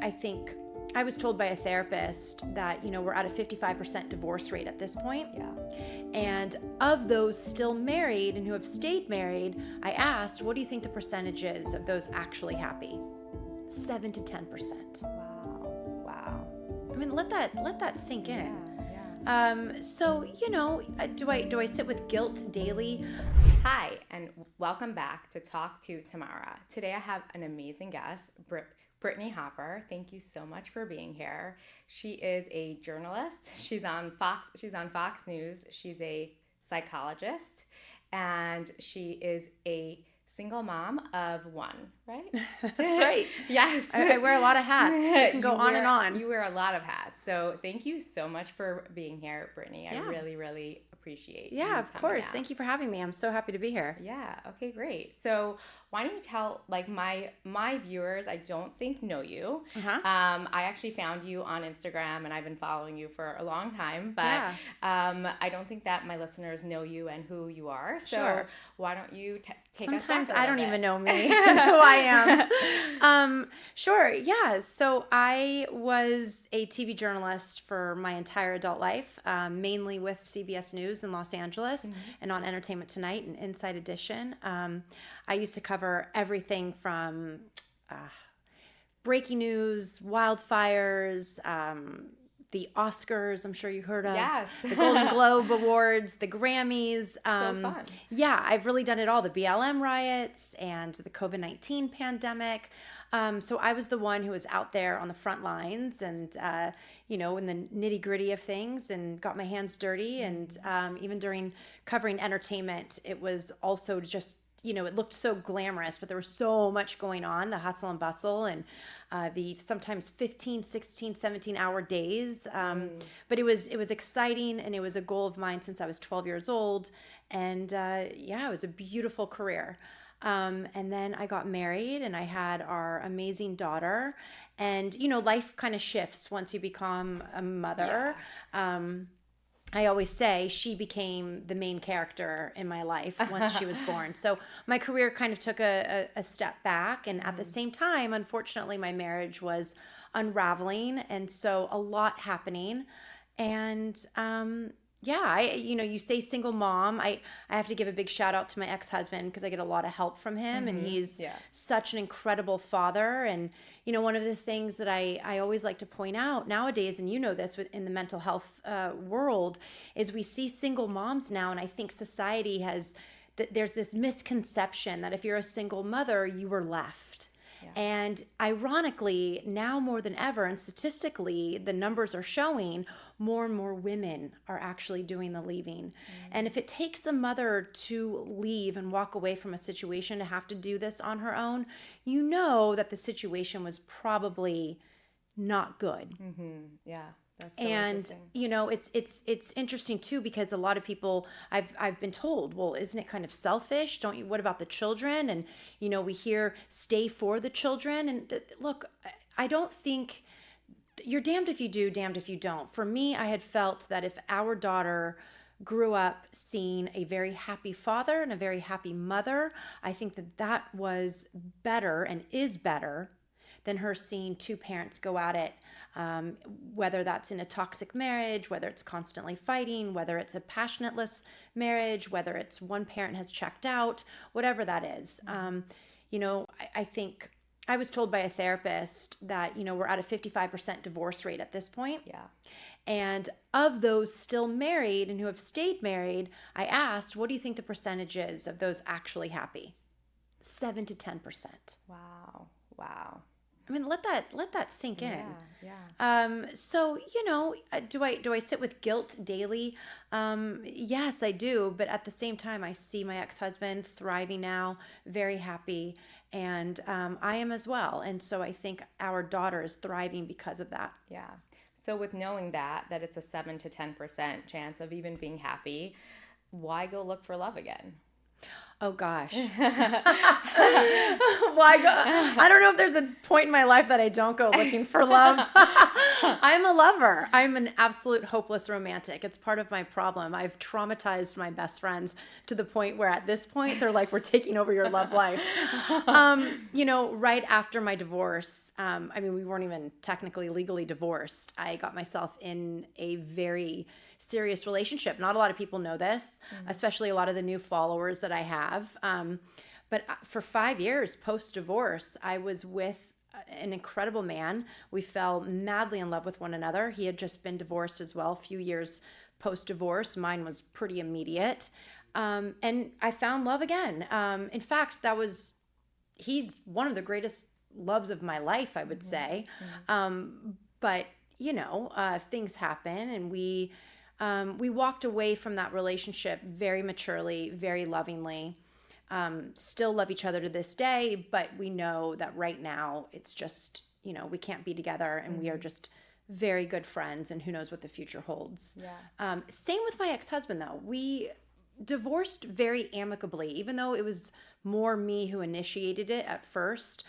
I think I was told by a therapist that, we're at a 55% divorce rate at this point. Yeah. And of those still married and who have stayed married, I asked, what do you think the percentage is of those actually happy? 7 to 10%. Wow. I mean, let that sink in. Yeah. So, do I sit with guilt daily? Hi, and welcome back to Talk to Tamara. Today I have an amazing guest, Brittany Hopper. Thank you so much for being here. She is a journalist. She's on Fox News. She's a psychologist, and she is a single mom of one, right? That's right. Yes. I wear a lot of hats. You can go on and on. You wear a lot of hats. So thank you so much for being here, Brittany. Yeah. I really, really appreciate you. Yeah, of course. Out. Thank you for having me. I'm so happy to be here. Yeah. Okay, great. So why don't you tell, my viewers, I don't think know you. Uh-huh. I actually found you on Instagram, and I've been following you for a long time, but I don't think that my listeners know you and who you are. So Sure. Why don't you take Sometimes us back a I don't little even bit. know me, who I am. Sure. Yeah. So I was a TV journalist for my entire adult life, mainly with CBS News in Los Angeles and on Entertainment Tonight and Inside Edition. I used to cover everything from breaking news, wildfires, the Oscars, I'm sure you heard of. Yes. The Golden Globe Awards, the Grammys. So fun. Yeah, I've really done it all. The BLM riots and the COVID-19 pandemic. So I was the one who was out there on the front lines and, in the nitty gritty of things and got my hands dirty. And even during covering entertainment, it was also just, it looked so glamorous, but there was so much going on, the hustle and bustle and the sometimes 15, 16, 17-hour days. But it was exciting, and it was a goal of mine since I was 12 years old. And it was a beautiful career. And then I got married, and I had our amazing daughter. And, life kind of shifts once you become a mother. Yeah. I always say she became the main character in my life once she was born. So my career kind of took a step back. And at the same time, unfortunately, my marriage was unraveling. And so a lot happening. And you say single mom. I have to give a big shout out to my ex-husband because I get a lot of help from him, and he's such an incredible father. And one of the things that I always like to point out nowadays, and this in the mental health world, is we see single moms now, and I think society there's this misconception that if you're a single mother, you were left. And ironically, now more than ever, and statistically, the numbers are showing more and more women are actually doing the leaving. And if it takes a mother to leave and walk away from a situation to have to do this on her own, that the situation was probably not good. Yeah. That's so and interesting. it's interesting too, because a lot of people I've been told, well, isn't it kind of selfish? What about the children? And we hear stay for the children. And look, I don't think you're damned if you do, damned if you don't. For me, I had felt that if our daughter grew up seeing a very happy father and a very happy mother, I think that was better and is better than her seeing two parents go at it. Whether that's in a toxic marriage, whether it's constantly fighting, whether it's a passionateless marriage, whether it's one parent has checked out, whatever that is. I think I was told by a therapist that, we're at a 55% divorce rate at this point. Yeah. And of those still married and who have stayed married, I asked, what do you think the percentage is of those actually happy? 7 to 10%. Wow. I mean, let that sink in. Yeah. So, do I sit with guilt daily? Yes, I do. But at the same time, I see my ex-husband thriving now, very happy. And I am as well. And so I think our daughter is thriving because of that. Yeah. So with knowing that it's a 7 to 10% chance of even being happy, why go look for love again? Oh gosh. Well, I don't know if there's a point in my life that I don't go looking for love. I'm a lover. I'm an absolute hopeless romantic. It's part of my problem. I've traumatized my best friends to the point where at this point they're like, we're taking over your love life. Right after my divorce, we weren't even technically legally divorced. I got myself in a very serious relationship. Not a lot of people know this, especially a lot of the new followers that I have. But for 5 years post-divorce, I was with an incredible man. We fell madly in love with one another. He had just been divorced as well, a few years post-divorce. Mine was pretty immediate. And I found love again. In fact, he's one of the greatest loves of my life, I would say. But things happen, and we walked away from that relationship very maturely, very lovingly. Still love each other to this day, but we know that right now it's just, we can't be together, and we are just very good friends, and who knows what the future holds. Yeah. Same with my ex-husband, though. We divorced very amicably, even though it was more me who initiated it at first.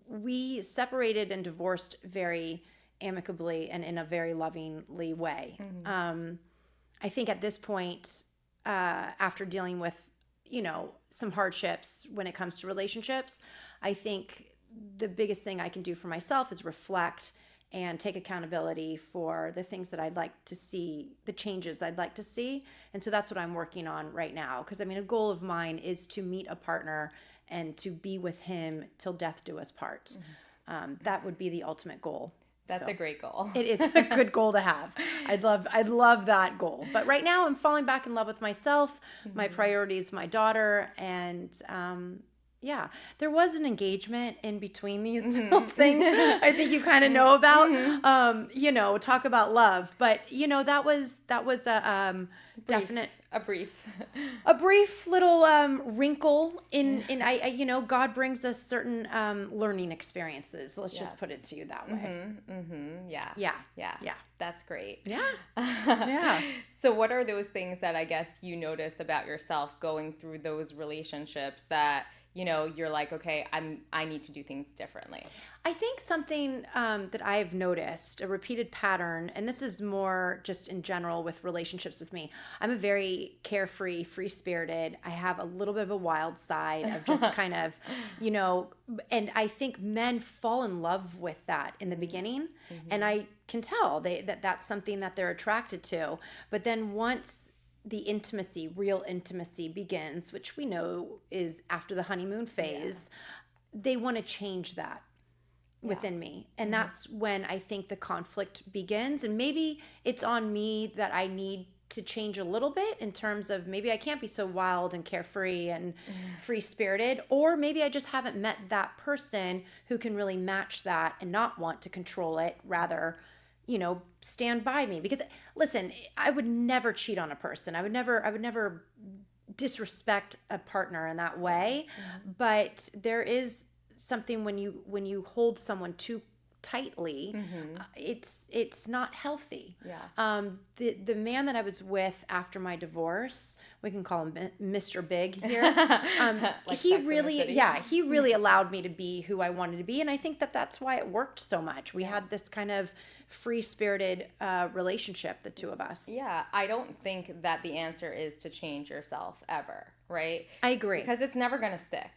We separated and divorced very amicably and in a very lovingly way. I think at this point, after dealing with, some hardships when it comes to relationships, I think the biggest thing I can do for myself is reflect and take accountability for the things that I'd like to see, the changes I'd like to see. And so that's what I'm working on right now. Because a goal of mine is to meet a partner and to be with him till death do us part. That would be the ultimate goal. That's a great goal. It is a good goal to have. I'd love that goal. But right now I'm falling back in love with myself. My priority is my daughter. And there was an engagement in between these little things I think you kind of know about. Talk about love. But that was a brief little wrinkle in God brings us certain learning experiences. Let's just put it to you that way. Yeah. That's great. Yeah. So what are those things that I guess you notice about yourself going through those relationships that you're like, okay, I need to do things differently? I think something that I've noticed, a repeated pattern, and this is more just in general with relationships with me. I'm a very carefree, free-spirited. I have a little bit of a wild side of just kind of, and I think men fall in love with that in the beginning. And I can tell that's something that they're attracted to. But then once the intimacy, real intimacy begins, which we know is after the honeymoon phase, they want to change that within me. And that's when I think the conflict begins. And maybe it's on me that I need to change a little bit in terms of maybe I can't be so wild and carefree and free-spirited, or maybe I just haven't met that person who can really match that and not want to control it, rather stand by me. Because listen, I would never cheat on a person. I would never disrespect a partner in that way. But there is something when you hold someone too tightly, it's not healthy. The man that I was with after my divorce, we can call him Mr. Big here. Like he really allowed me to be who I wanted to be, and I think that's why it worked so much. We had this kind of free-spirited relationship, the two of us. Yeah, I don't think that the answer is to change yourself ever, right? I agree. Because it's never going to stick.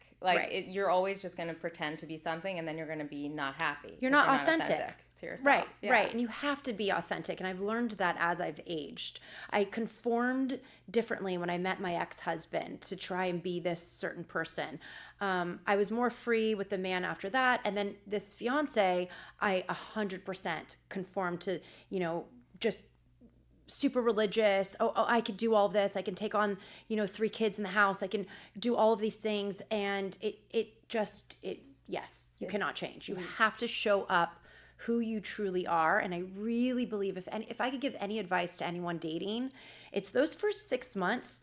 You're always just going to pretend to be something, and then you're going to be not happy. You're not authentic to yourself. Right, right. And you have to be authentic. And I've learned that as I've aged. I conformed differently when I met my ex-husband to try and be this certain person. I was more free with the man after that. And then this fiance, I 100% conformed to, just super religious. Oh, I could do all this. I can take on, 3 kids in the house. I can do all of these things. And yes, you cannot change. You have to show up who you truly are. And I really believe if I could give any advice to anyone dating, it's those first 6 months,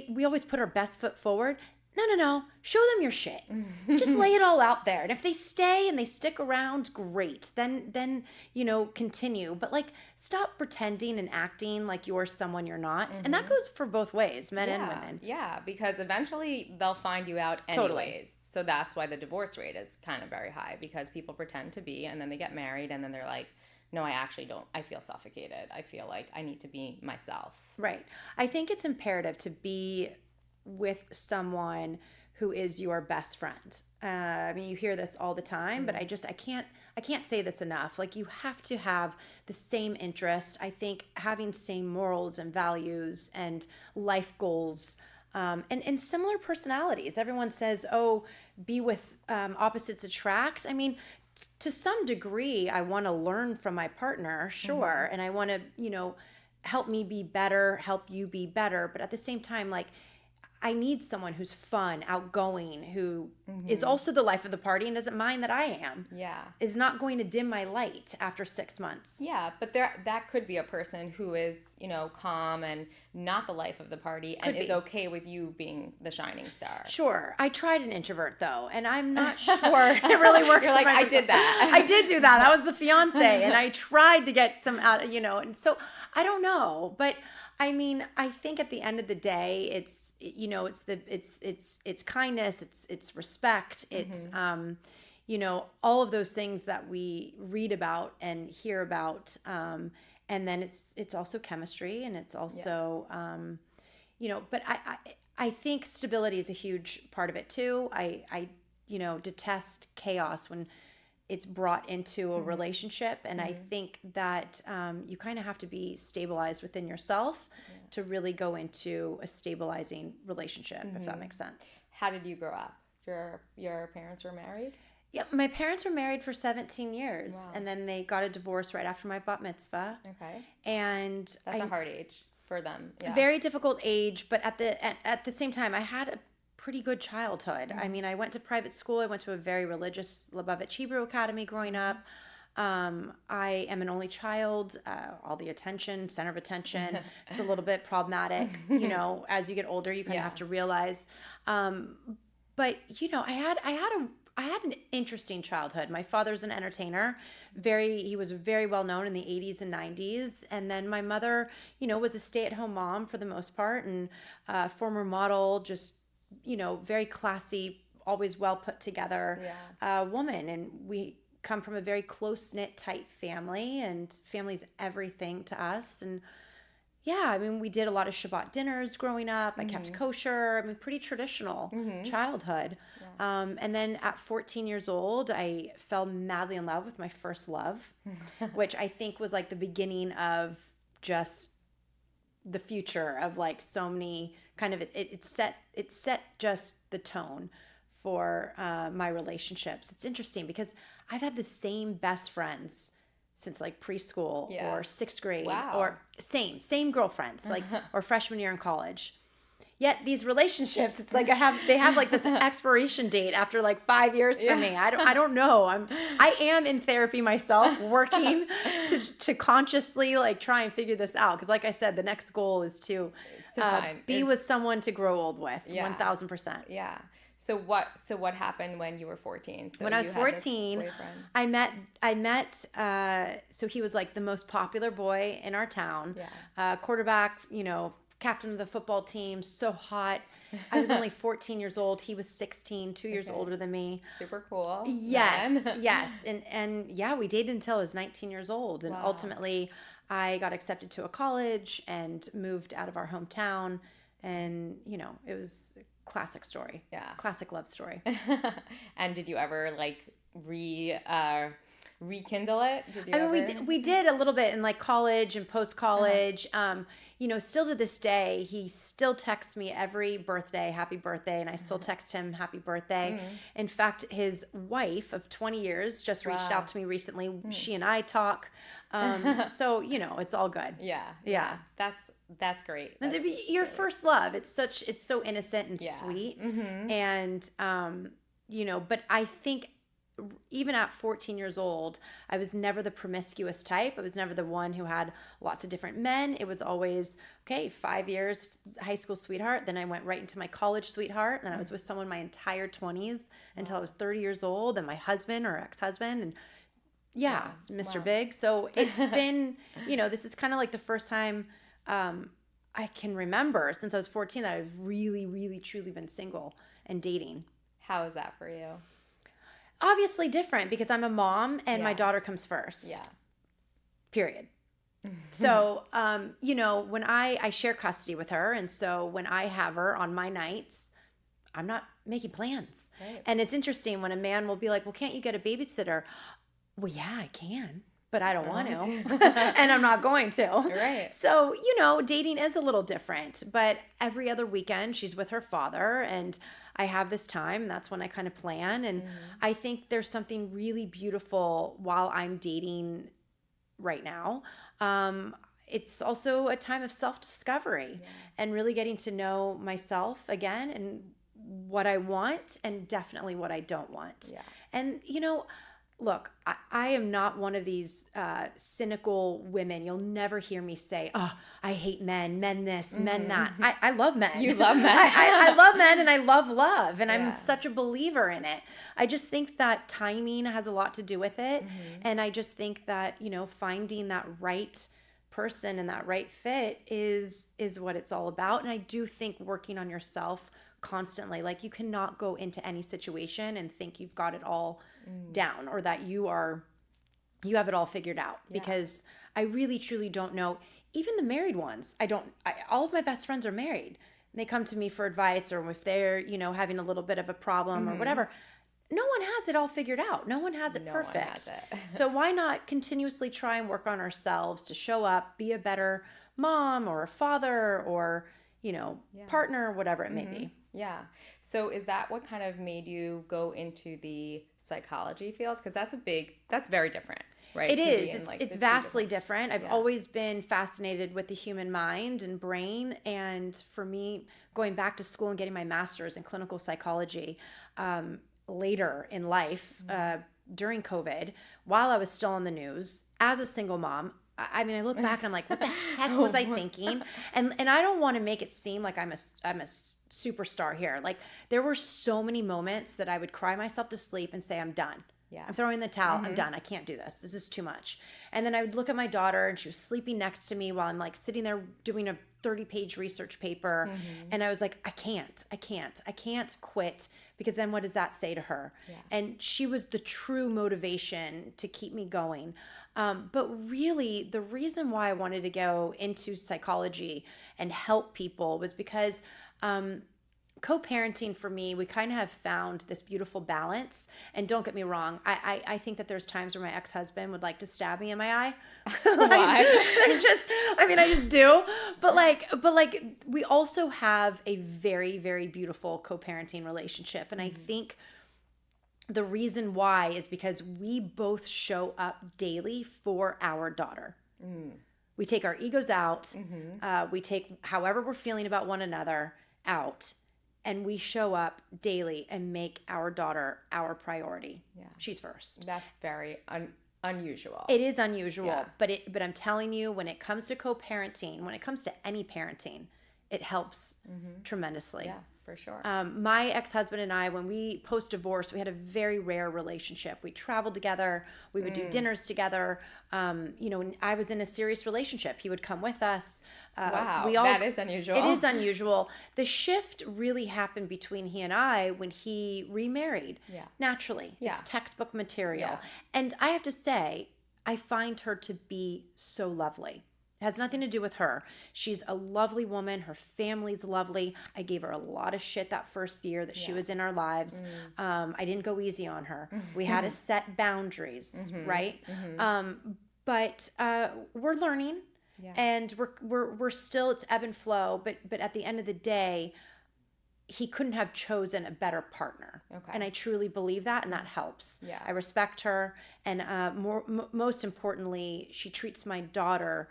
we always put our best foot forward. No. Show them your shit. Just lay it all out there. And if they stay and they stick around, great. Then continue. But like, stop pretending and acting like you're someone you're not. And that goes for both ways, men and women. Yeah, because eventually they'll find you out anyways. Totally. So that's why the divorce rate is kind of very high, because people pretend to be, and then they get married, and then they're like, no, I actually don't. I feel suffocated. I feel like I need to be myself. Right. I think it's imperative to be with someone who is your best friend. I mean, you hear this all the time, but I can't say this enough. Like, you have to have the same interests. I think having same morals and values and life goals, and similar personalities. Everyone says, oh, be with opposites attract. I mean, to some degree, I want to learn from my partner, sure. And I want to, help me be better, help you be better. But at the same time, like, I need someone who's fun, outgoing, who is also the life of the party and doesn't mind that I am. Yeah. Is not going to dim my light after 6 months. Yeah, but that could be a person who is, calm and not the life of the party and is okay with you being the shining star. Sure. I tried an introvert, though, and I'm not sure it really works. You're like, I did that. I did do that. That was the fiance, and I tried to get some out, and so I don't know, but I mean, I think at the end of the day, it's kindness, it's respect, it's all of those things that we read about and hear about, and then it's also chemistry, and it's also but I think stability is a huge part of it too. I detest chaos when it's brought into a relationship. And I think that you kind of have to be stabilized within yourself to really go into a stabilizing relationship, if that makes sense. How did you grow up? Your parents were married? Yeah, my parents were married for 17 years. Wow. And then they got a divorce right after my bat mitzvah. Okay. And that's a hard age for them. Yeah. Very difficult age, but at the same time, I had a pretty good childhood. I mean, I went to private school. I went to a very religious Lubavitch Hebrew Academy growing up. I am an only child. All the attention, center of attention. It's a little bit problematic, as you get older, you kind of have to realize. But I had an interesting childhood. My father's an entertainer. He was very well known in the 80s and 90s. And then my mother, was a stay-at-home mom for the most part, and former model, just very classy, always well put together woman. And we come from a very close-knit, tight family, and family's everything to us. And I mean, we did a lot of Shabbat dinners growing up. I kept kosher. I mean, pretty traditional childhood. Yeah. And then at 14 years old, I fell madly in love with my first love, which I think was like the beginning of just the future of like so many kind of, it set just the tone for my relationships. It's interesting because I've had the same best friends since like preschool or sixth grade or same girlfriends, like, or freshman year in college. Yet these relationships, it's like they have like this expiration date after like 5 years for me. I don't know. I am in therapy myself, working to consciously like try and figure this out. Because like I said, the next goal is to be with someone to grow old with. 1000%. Yeah. So what happened when you were 14? So when I was 14, I met so he was like the most popular boy in our town. Quarterback, captain of the football team, so hot. I was only 14 years old. He was 16, 2 years older than me. Super cool. Yes, yes. And we dated until I was 19 years old. And ultimately, I got accepted to a college and moved out of our hometown. And, it was a classic story. Yeah. Classic love story. And did you ever, like, rekindle it? We did a little bit in like college and post-college. Still to this day, he still texts me every birthday, happy birthday, and I still text him happy birthday. In fact, his wife of 20 years just reached out to me recently. She and I talk. So, it's all good. Yeah. That's great. Your first love, it's so innocent and sweet. And, but I think even at 14 years old, I was never the promiscuous type. I was never the one who had lots of different men. It was always, okay, 5 years high school sweetheart. Then I went right into my college sweetheart. And I was with someone my entire 20s until I was 30 years old, and my husband or ex-husband. And yeah, Mr. Big. So it's been, this is kind of like the first time I can remember since I was 14 that I've really, really, truly been single and dating. How is that for you? Obviously different because I'm a mom and my daughter comes first. Yeah. Period. So, when I share custody with her, and so when I have her on my nights, I'm not making plans. Right. And it's interesting when a man will be like, well, can't you get a babysitter? Well, yeah, I can, but I don't want to. And I'm not going to. Right. So, dating is a little different, but every other weekend she's with her father, and I have this time. That's when I kind of plan. And I think there's something really beautiful while I'm dating right now. It's also a time of self-discovery and really getting to know myself again and what I want and definitely what I don't want. Yeah. And, look, I am not one of these cynical women. You'll never hear me say, oh, I hate men this, men that. I love men. You love men. I love men and I love love. And I'm such a believer in it. I just think that timing has a lot to do with it. And I just think that, finding that right person and that right fit is what it's all about. And I do think working on yourself constantly, like you cannot go into any situation and think you've got it all down or that you have it all figured out, because I really truly don't know. Even the married ones, all of my best friends are married. They come to me for advice, or if they're, having a little bit of a problem or whatever. No one has it all figured out. No one has it perfect. One has it. So why not continuously try and work on ourselves to show up, be a better mom or a father or, partner, whatever it may be. Yeah. So is that what kind of made you go into the psychology field? Because that's very different, right? It is. It's vastly different. I've always been fascinated with the human mind and brain. And for me, going back to school and getting my master's in clinical psychology later in life, during COVID, while I was still on the news, as a single mom, I look back and I'm like, what the heck was I thinking? And I don't want to make it seem like I'm a superstar here. Like there were so many moments that I would cry myself to sleep and say, I'm done. Yeah. I'm throwing the towel. I'm done. I can't do this. This is too much. And then I would look at my daughter and she was sleeping next to me while I'm like sitting there doing a 30-page research paper. And I was like, I can't quit, because then what does that say to her? Yeah. And she was the true motivation to keep me going. But really the reason why I wanted to go into psychology and help people was because co-parenting for me, we kind of have found this beautiful balance. And don't get me wrong, I think that there's times where my ex-husband would like to stab me in my eye. Why? I just do. But like we also have a very, very beautiful co-parenting relationship. And I think the reason why is because we both show up daily for our daughter. We take our egos out. We take however we're feeling about one another out, and we show up daily and make our daughter our priority. Yeah. She's first. That's very unusual. It is unusual, but I'm telling you, when it comes to co-parenting, when it comes to any parenting, it helps tremendously. Yeah, for sure. My ex-husband and I, when we post-divorce, we had a very rare relationship. We traveled together. We would do dinners together. When I was in a serious relationship, he would come with us. Wow, that is unusual. It is unusual. The shift really happened between he and I when he remarried. Yeah. Naturally. Yeah. It's textbook material. Yeah. And I have to say, I find her to be so lovely. It has nothing to do with her. She's a lovely woman. Her family's lovely. I gave her a lot of shit that first year that she was in our lives. I didn't go easy on her. We had to set boundaries, right? But we're learning, and we're still, it's ebb and flow. But at the end of the day, he couldn't have chosen a better partner. Okay. And I truly believe that, and that helps. Yeah. I respect her, and most importantly, she treats my daughter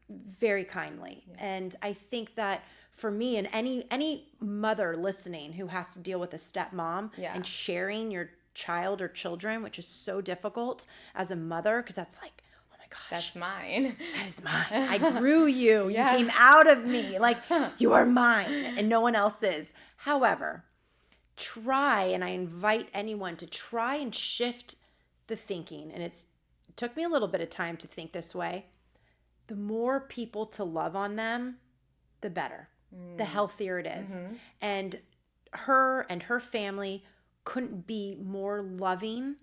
very kindly. Yeah. And I think that for me, and any mother listening who has to deal with a stepmom and sharing your child or children, which is so difficult as a mother, because that's like, oh my gosh, That's mine. that is mine. I grew you. Yeah. You came out of me. Like, you are mine and no one else is. However, try, and I invite anyone to try and shift the thinking. And it took me a little bit of time to think this way. The more people to love on them, the better, the healthier it is. And her family couldn't be more loving.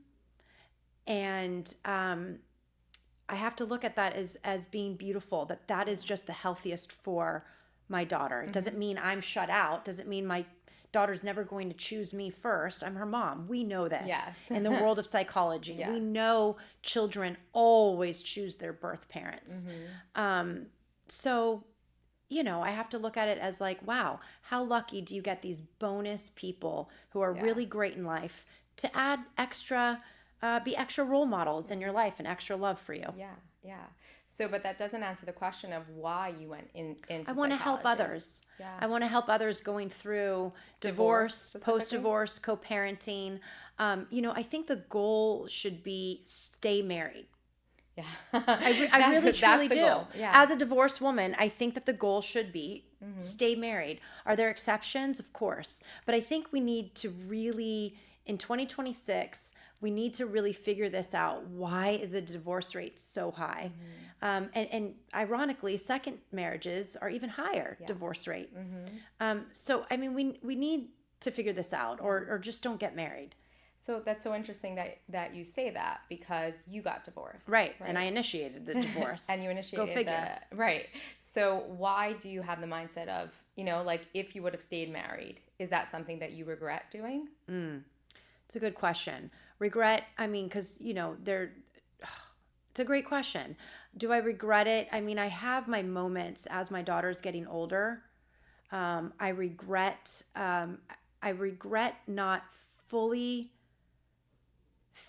And I have to look at that as being beautiful, that is just the healthiest for my daughter. It doesn't mean I'm shut out. Doesn't mean my daughter's never going to choose me first. I'm her mom. We know this. Yes. In the world of psychology. Yes. We know children always choose their birth parents. So, I have to look at it as like, wow, how lucky do you get these bonus people who are really great in life to add extra, be extra role models in your life and extra love for you. Yeah. So, but that doesn't answer the question of why you went into I want to help psychology. others. Yeah. I want to help others going through divorce, post-divorce, co-parenting. I think the goal should be stay married. Yeah. I really truly do. Goal. Yeah. As a divorced woman, I think that the goal should be stay married. Are there exceptions? Of course. But I think we need to really, in 2026, we need to really figure this out. Why is the divorce rate so high? And ironically, second marriages are even higher divorce rate. So, I mean, we need to figure this out or just don't get married. So that's so interesting that you say that, because you got divorced. Right. And I initiated the divorce. And you initiated Go figure. Right. So why do you have the mindset of, like if you would have stayed married, is that something that you regret doing? It's a good question. Regret, I mean, because, it's a great question. Do I regret it? I mean, I have my moments as my daughter's getting older. I regret not fully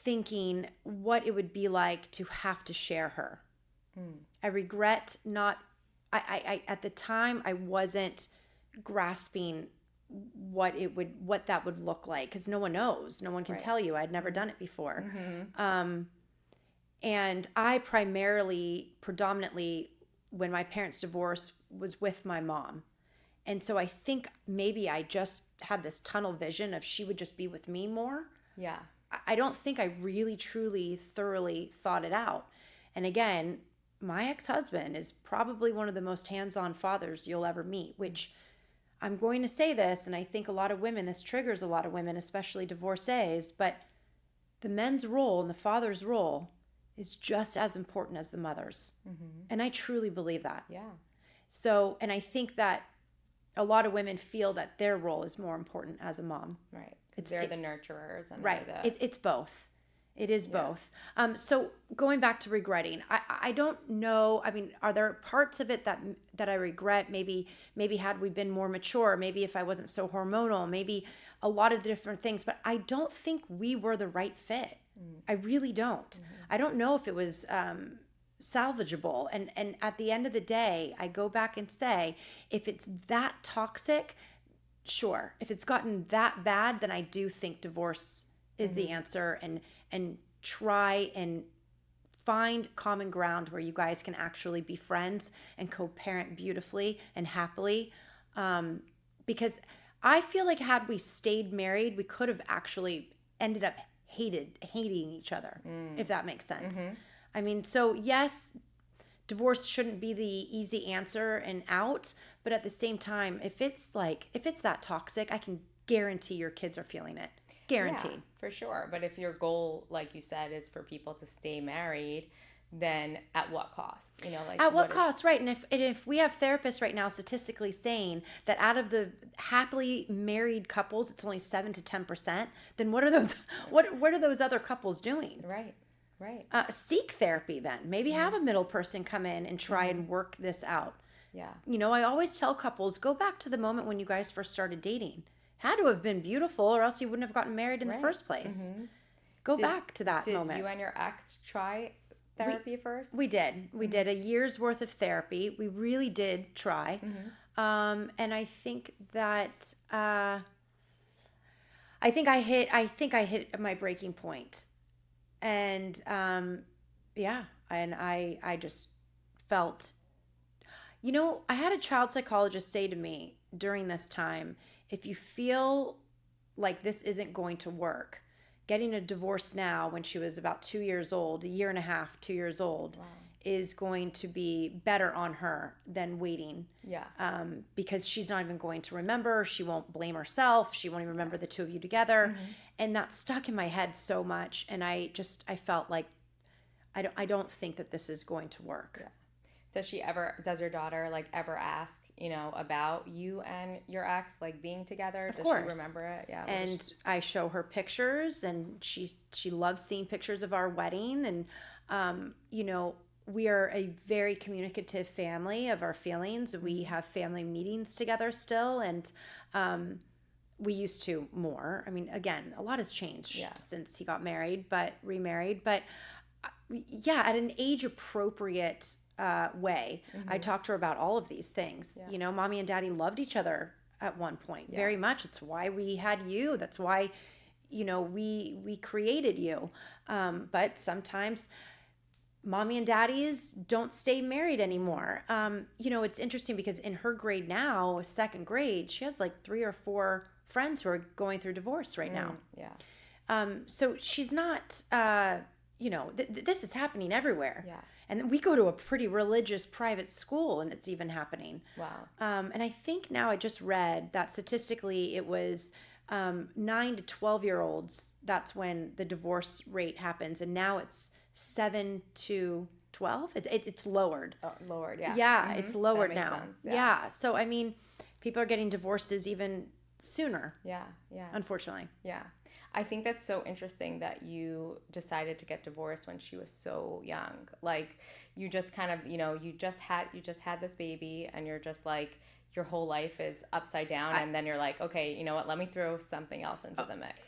thinking what it would be like to have to share her. I regret not, I at the time I wasn't grasping what that would look like, because no one knows. No one can tell you. I'd never done it before. And I predominantly, when my parents divorced, was with my mom. And so I think maybe I just had this tunnel vision of she would just be with me more. Yeah. I don't think I really, truly, thoroughly thought it out. And again, my ex-husband is probably one of the most hands-on fathers you'll ever meet, which I'm going to say this, and I think a lot of women, this triggers a lot of women, especially divorcees, but the men's role and the father's role is just as important as the mother's. And I truly believe that. Yeah. So, and I think that a lot of women feel that their role is more important as a mom. Right. They're the nurturers. And right. It's both. It is both. So going back to regretting, I don't know. I mean, are there parts of it that I regret? Maybe had we been more mature, maybe if I wasn't so hormonal, maybe a lot of different things, but I don't think we were the right fit. I really don't. I don't know if it was salvageable. And at the end of the day, I go back and say, if it's that toxic, sure. If it's gotten that bad, then I do think divorce is the answer, and try and find common ground where you guys can actually be friends and co-parent beautifully and happily. Because I feel like had we stayed married, we could have actually ended up hating each other, if that makes sense. I mean, so yes, divorce shouldn't be the easy answer and out, but at the same time, if it's that toxic, I can guarantee your kids are feeling it. Guaranteed. Yeah, for sure. But if your goal, like you said, is for people to stay married, then at what cost? At what cost, right? And if we have therapists right now statistically saying that out of the happily married couples, it's only 7 to 10%, then what are those what are those other couples doing? Right. Seek therapy then. Maybe have a middle person come in and try and work this out. Yeah. I always tell couples, go back to the moment when you guys first started dating. Had to have been beautiful, or else you wouldn't have gotten married in the first place. Go back to that moment. Did you and your ex try therapy first? We did. We did a year's worth of therapy. We really did try. And I think that I think I hit my breaking point. And yeah, and I just felt, I had a child psychologist say to me during this time, if you feel like this isn't going to work, getting a divorce now when she was about 2 years old, a year and a half, 2 years old, Wow. is going to be better on her than waiting. Yeah. Because she's not even going to remember. She won't blame herself. She won't even remember the two of you together. And that stuck in my head so much. And I felt like I don't think that this is going to work. Yeah. Does your daughter like ever ask, about you and your ex, like being together? Of Does course. she remember it? Yeah. And I show her pictures, and she loves seeing pictures of our wedding. And we are a very communicative family of our feelings. We have family meetings together still, and we used to more. I mean, again, a lot has changed since he got remarried. But yeah, at an age appropriate way, I talked to her about all of these things. Yeah. Mommy and daddy loved each other at one point very much. It's why we had you. That's why, we created you. But sometimes mommy and daddies don't stay married anymore. It's interesting because in her grade now, second grade, she has like 3 or 4 friends who are going through divorce right now. Yeah. So she's not, this is happening everywhere. Yeah. And we go to a pretty religious private school, and it's even happening. Wow. And I think now I just read that statistically it was 9 to 12-year-olds. That's when the divorce rate happens. And now it's 7 to 12. It's lowered. Oh, lowered, yeah. Yeah, it's lowered That makes now. sense, Yeah. So, I mean, people are getting divorces even sooner. Yeah, yeah. Unfortunately. Yeah. I think that's so interesting that you decided to get divorced when she was so young. Like, you just kind of, you just had this baby, and you're just like, your whole life is upside down, and then you're like, okay, you know what? Let me throw something else into the mix.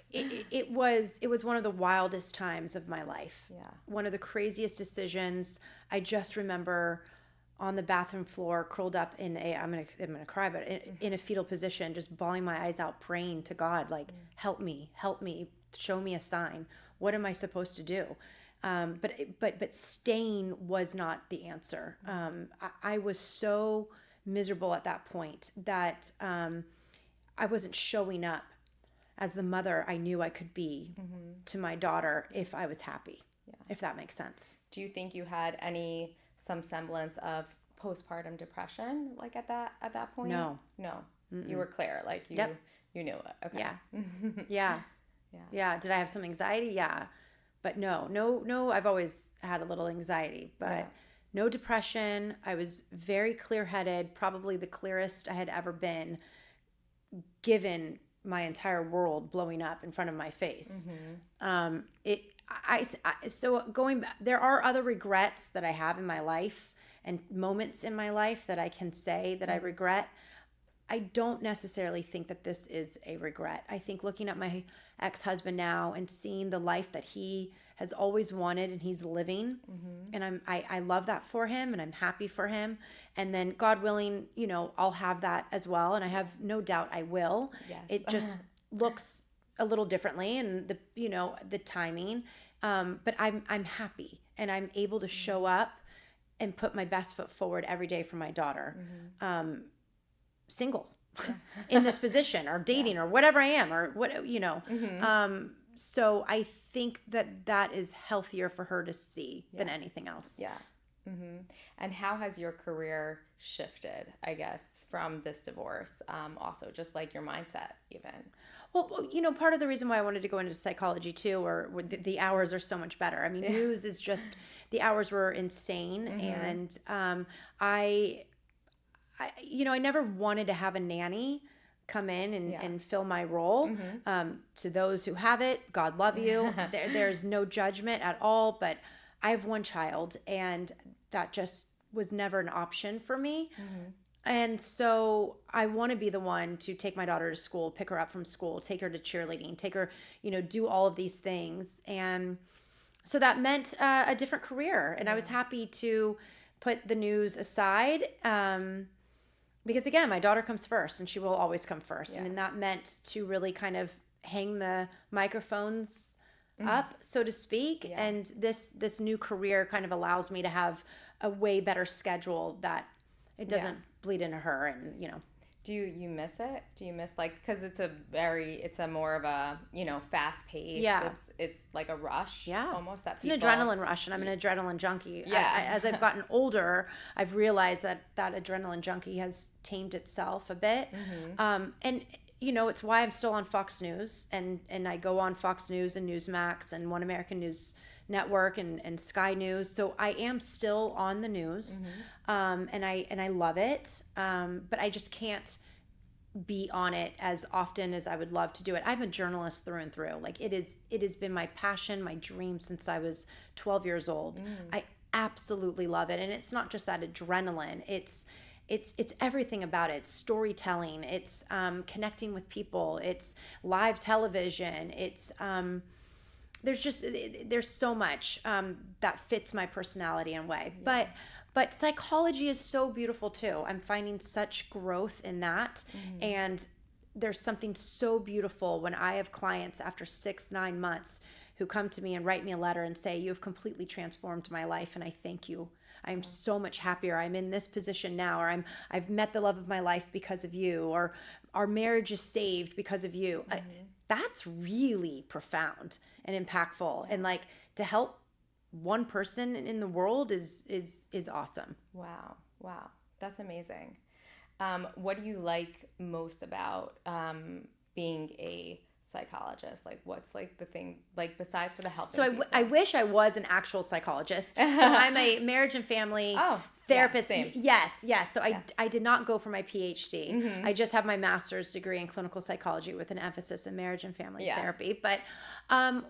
It was one of the wildest times of my life. Yeah. One of the craziest decisions. I just remember on the bathroom floor, curled up in I'm gonna cry, but in a fetal position, just bawling my eyes out, praying to God, like, help me, show me a sign. What am I supposed to do? But staying was not the answer. I was so miserable at that point that I wasn't showing up as the mother I knew I could be to my daughter if I was happy, if that makes sense. Do you think you had some semblance of postpartum depression, like at that point? No. Mm-mm. You were clear, like you knew it. Okay. Yeah. Did I have some anxiety? Yeah, but no. I've always had a little anxiety, but no depression. I was very clear-headed, probably the clearest I had ever been, given my entire world blowing up in front of my face. So going back, there are other regrets that I have in my life and moments in my life that I can say that I regret. I don't necessarily think that this is a regret. I think looking at my ex-husband now and seeing the life that he has always wanted and he's living, and I love that for him, and I'm happy for him. And then God willing, I'll have that as well, and I have no doubt I will. Yes. It just looks a little differently, and the timing. But I'm happy, and I'm able to show up and put my best foot forward every day for my daughter. Single in this position, or dating, or whatever I am, or what. So I think that is healthier for her to see than anything else. Yeah. And how has your career shifted, I guess, from this divorce? Also, just like your mindset, even. Well, part of the reason why I wanted to go into psychology too, or the hours are so much better. I mean, news is just, the hours were insane, and I never wanted to have a nanny come in and fill my role. To those who have it, God love you. There's no judgment at all, but I have one child, and that just was never an option for me. And so I want to be the one to take my daughter to school, pick her up from school, take her to cheerleading, take her, do all of these things. And so that meant a different career. And I was happy to put the news aside, because again, my daughter comes first, and she will always come first. And that meant to really kind of hang the microphones up, so to speak. Yeah. And this new career kind of allows me to have a way better schedule that it doesn't bleed into her, and Do you miss it? Do you miss, like, because it's a more of a, fast pace. Yeah. It's like a rush. Yeah. Almost that it's an adrenaline rush, and I'm an adrenaline junkie. Yeah. As I've gotten older, I've realized that adrenaline junkie has tamed itself a bit. And it's why I'm still on Fox News, and I go on Fox News and Newsmax and One American News Network and Sky News. So I am still on the news, and I love it. But I just can't be on it as often as I would love to do it. I'm a journalist through and through. Like it has been my passion, my dream since I was 12 years old. I absolutely love it, and it's not just that adrenaline. It's everything about it. It's storytelling. It's connecting with people. It's live television. It's there's so much that fits my personality in a way. Yeah. But psychology is so beautiful too. I'm finding such growth in that. And there's something so beautiful when I have clients after 6-9 months who come to me and write me a letter and say, "You have completely transformed my life, and I thank you. I'm so much happier. I'm in this position now," or I've met the love of my life because of you," or "Our marriage is saved because of you." That's really profound and impactful. And like, to help one person in the world is awesome. Wow. That's amazing. What do you like most about being a psychologist? Like, what's like the thing, like, besides for the help? So I wish I was an actual psychologist. So I'm a marriage and family therapist. Yeah, same. Yes. So I did not go for my PhD. I just have my master's degree in clinical psychology with an emphasis in marriage and family therapy. But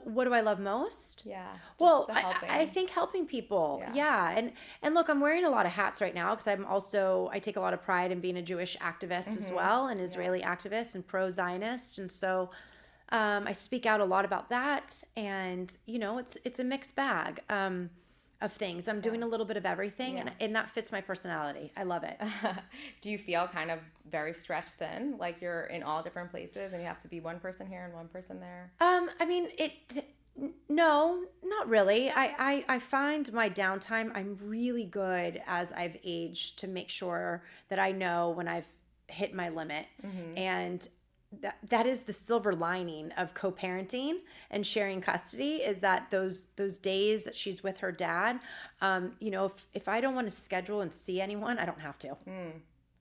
what do I love most? Yeah. Well, I think helping people. Yeah. And look, I'm wearing a lot of hats right now because I take a lot of pride in being a Jewish activist as well, an Israeli activist and pro-Zionist. And so I speak out a lot about that, and it's a mixed bag of things. I'm doing a little bit of everything, and that fits my personality. I love it. Do you feel kind of very stretched thin, like you're in all different places and you have to be one person here and one person there? I mean, no, not really. I find my downtime, I'm really good as I've aged to make sure that I know when I've hit my limit, and that is the silver lining of co-parenting and sharing custody, is that those days that she's with her dad, if I don't want to schedule and see anyone, I don't have to.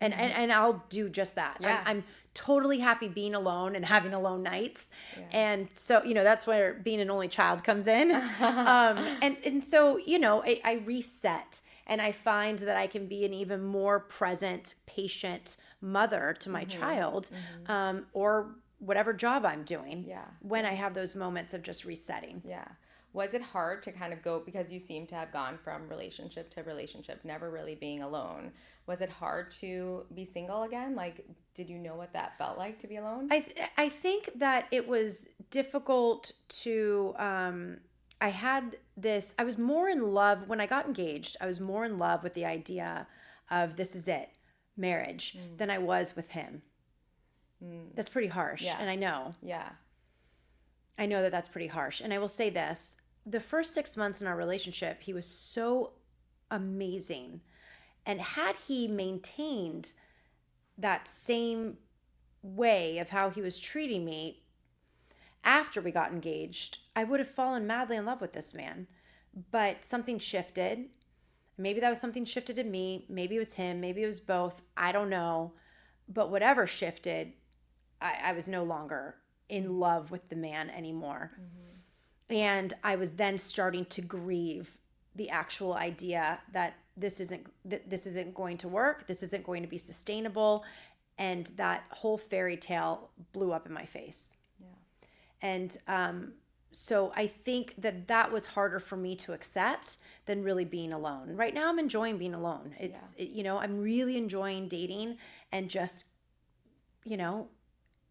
And I'll do just that. Yeah. I'm totally happy being alone and having alone nights. Yeah. And so, that's where being an only child comes in. And so, I reset, and I find that I can be an even more present, patient mother to my child, or whatever job I'm doing when I have those moments of just resetting. Yeah. Was it hard to kind of go, because you seem to have gone from relationship to relationship, never really being alone? Was it hard to be single again? Like, did you know what that felt like to be alone? I think that it was difficult to, I was more in love when I got engaged. I was more in love with the idea of this is it, marriage, than I was with him. That's pretty harsh. And I know. Yeah. I know that that's pretty harsh. And I will say this, the first 6 months in our relationship, he was so amazing. And had he maintained that same way of how he was treating me after we got engaged, I would have fallen madly in love with this man. But something shifted. Maybe that was something shifted in me. Maybe it was him. Maybe it was both. I don't know. But whatever shifted, I was no longer in love with the man anymore. And I was then starting to grieve the actual idea that this isn't going to work. This isn't going to be sustainable. And that whole fairy tale blew up in my face. Yeah. And so I think that was harder for me to accept than really being alone. Right now I'm enjoying being alone. I'm really enjoying dating and just,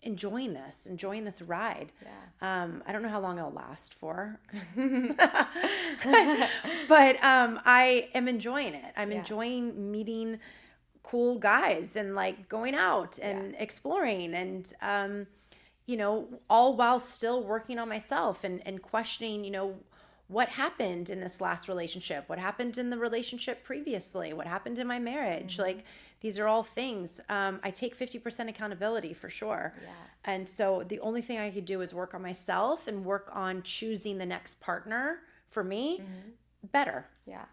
enjoying this ride. Yeah. I don't know how long it'll last for, but I am enjoying it. I'm enjoying meeting cool guys and like going out and exploring. And, all while still working on myself and questioning, what happened in this last relationship? What happened in the relationship previously? What happened in my marriage? Like, these are all things. I take 50% accountability for sure. Yeah. And so the only thing I could do is work on myself and work on choosing the next partner for me better. Yeah.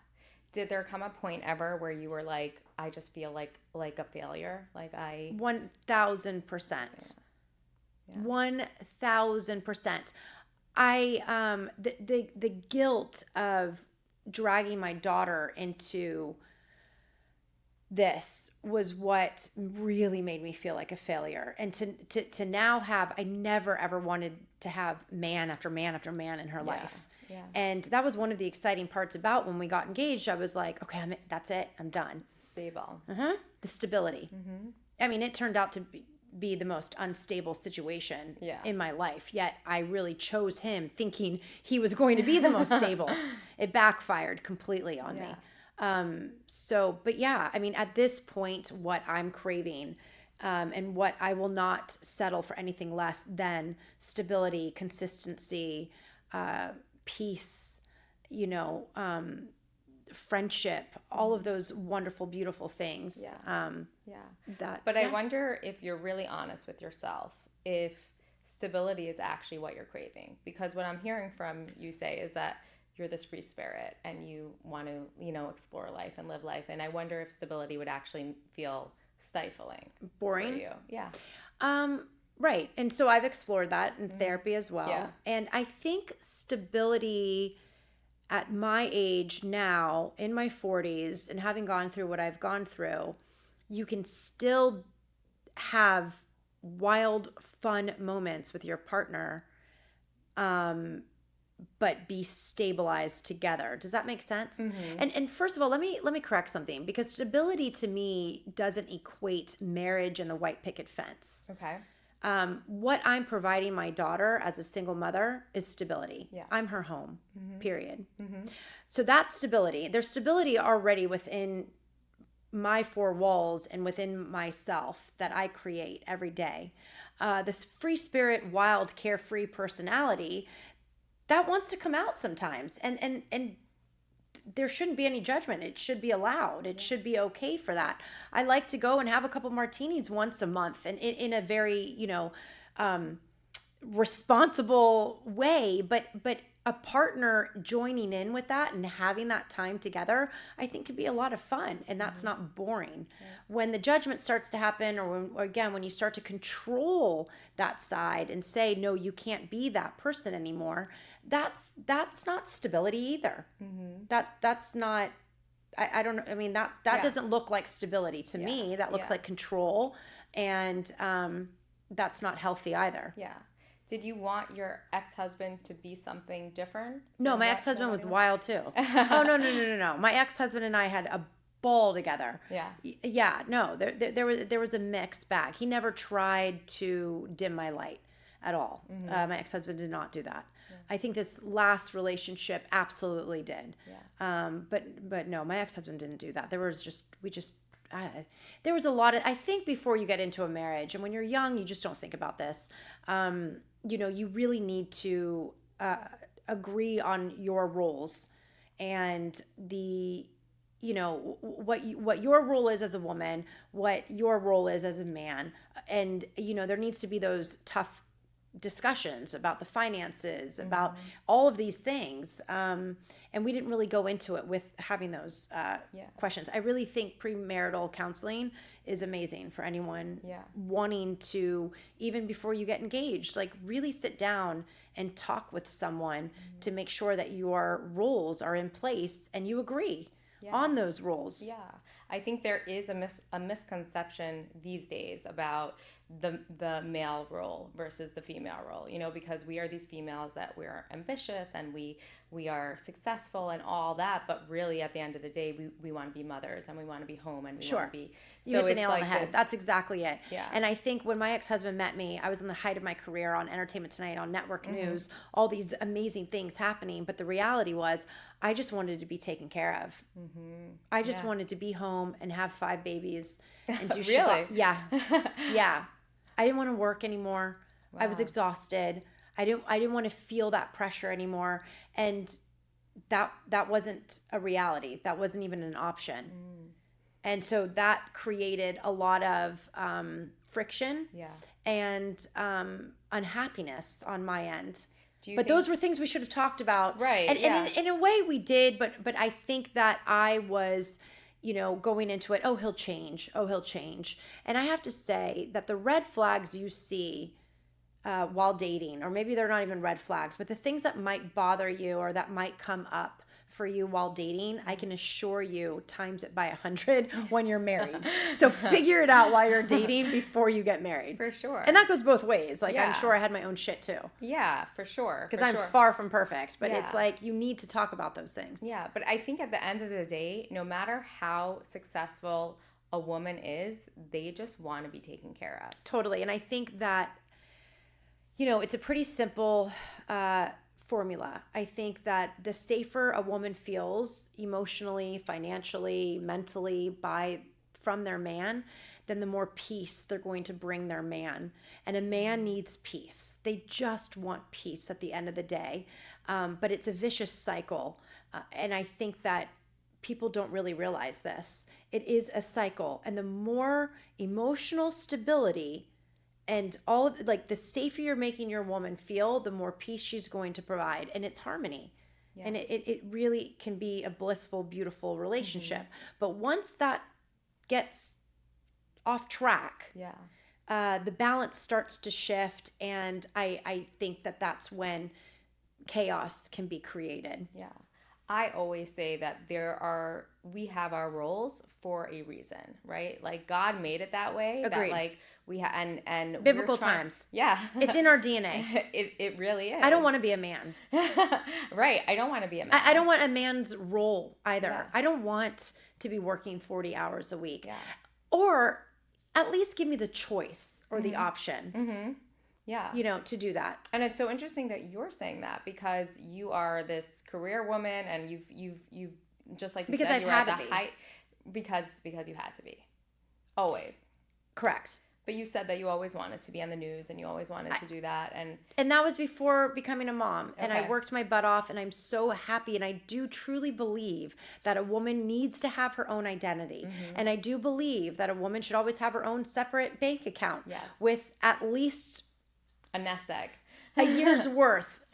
Did there come a point ever where you were like, I just feel like a failure? 1,000%. 1,000%. The guilt of dragging my daughter into this was what really made me feel like a failure. And to now I never ever wanted to have man after man after man in her life. Yeah. And that was one of the exciting parts about when we got engaged. I was like, okay, that's it. I'm done. Stable. The stability. I mean, it turned out to be the most unstable situation in my life. Yet I really chose him thinking he was going to be the most stable. It backfired completely on me. But yeah, I mean, at this point, what I'm craving and what I will not settle for anything less than stability, consistency, peace, friendship, all of those wonderful, beautiful things. But I wonder if you're really honest with yourself, if stability is actually what you're craving. Because what I'm hearing from you say is that you're this free spirit and you want to, explore life and live life. And I wonder if stability would actually feel stifling. Boring? For you. Yeah. Right. And so I've explored that in therapy as well. Yeah. And I think stability at my age now, in my 40s, and having gone through what I've gone through, you can still have wild, fun moments with your partner, but be stabilized together. Does that make sense? And first of all, let me correct something, because stability to me doesn't equate marriage and the white picket fence. Okay. What I'm providing my daughter as a single mother is stability. Yeah. I'm her home, period. So that's stability. There's stability already within my four walls and within myself that I create every day. This free spirit, wild, carefree personality that wants to come out sometimes. And there shouldn't be any judgment. It should be allowed. It should be okay for that. I like to go and have a couple martinis once a month, and in a very, responsible way, but a partner joining in with that and having that time together, I think could be a lot of fun, and that's not boring. When the judgment starts to happen, or when you start to control that side and say, no, you can't be that person anymore, that's not stability either. That's not, I don't know. I mean, that doesn't look like stability to me. That looks like control, and that's not healthy either. Yeah. Did you want your ex-husband to be something different? No, my ex-husband was wild too. Oh, no. My ex-husband and I had a ball together. Yeah. Yeah, no, there was a mixed bag. He never tried to dim my light at all. My ex-husband did not do that. Yeah. I think this last relationship absolutely did. Yeah. But no, my ex-husband didn't do that. There was there was a lot of, I think before you get into a marriage, and when you're young, you just don't think about this. You really need to agree on your roles and what your role is as a woman, what your role is as a man. And, there needs to be those tough discussions about the finances, about all of these things. And we didn't really go into it with having those questions. I really think premarital counseling is amazing for anyone wanting to, even before you get engaged, like really sit down and talk with someone to make sure that your roles are in place and you agree on those roles. Yeah. I think there is a misconception these days about the male role versus the female role, because we are these females that we're ambitious and we are successful and all that, but really at the end of the day, we want to be mothers and we want to be home and we want to be. You hit the nail on the head. That's exactly it. Yeah. And I think when my ex-husband met me, I was in the height of my career on Entertainment Tonight, on network news, all these amazing things happening. But the reality was, I just wanted to be taken care of. I just wanted to be home and have 5 babies and do Really? Yeah. Yeah. I didn't want to work anymore. I was exhausted. I didn't want to feel that pressure anymore. And that wasn't a reality. That wasn't even an option. And so that created a lot of friction and unhappiness on my end. Those were things we should have talked about. Right. And in a way we did, but I think that I was, going into it, he'll change. And I have to say that the red flags you see while dating, or maybe they're not even red flags, but the things that might bother you or that might come up for you while dating, I can assure you times it by 100 when you're married. So figure it out while you're dating before you get married. For sure. And that goes both ways. Like, I'm sure I had my own shit too. Yeah, for sure. Because I'm far from perfect, but it's like you need to talk about those things. Yeah, but I think at the end of the day, no matter how successful a woman is, they just want to be taken care of. Totally. And I think that, it's a pretty simple formula. I think that the safer a woman feels emotionally, financially, mentally from their man, then the more peace they're going to bring their man. And a man needs peace. They just want peace at the end of the day. But it's a vicious cycle. And I think that people don't really realize this. It is a cycle. And the more emotional stability and all of, the safer you're making your woman feel, the more peace she's going to provide. And it's harmony. Yeah. And it really can be a blissful, beautiful relationship. But once that gets off track, the balance starts to shift. And I think that that's when chaos can be created. Yeah. I always say that we have our roles for a reason, right? Like God made it that way. Agreed. That we and biblical times. Yeah. It's in our DNA. It really is. I don't want to be a man. Right. I don't want to be a man. I don't want a man's role either. Yeah. I don't want to be working 40 hours a week. Yeah. Or at least give me the choice or the option. Mm-hmm. Yeah. To do that. And it's so interesting that you're saying that because you are this career woman and you've just like you because said, I've you were had at to the be. height because you had to be. Always. Correct. But you said that you always wanted to be on the news and you always wanted to do that. And that was before becoming a mom. And Okay. I worked my butt off and I'm so happy. And I do truly believe that a woman needs to have her own identity. And I do believe that a woman should always have her own separate bank account. Yes. With at least a nest egg. a year's worth,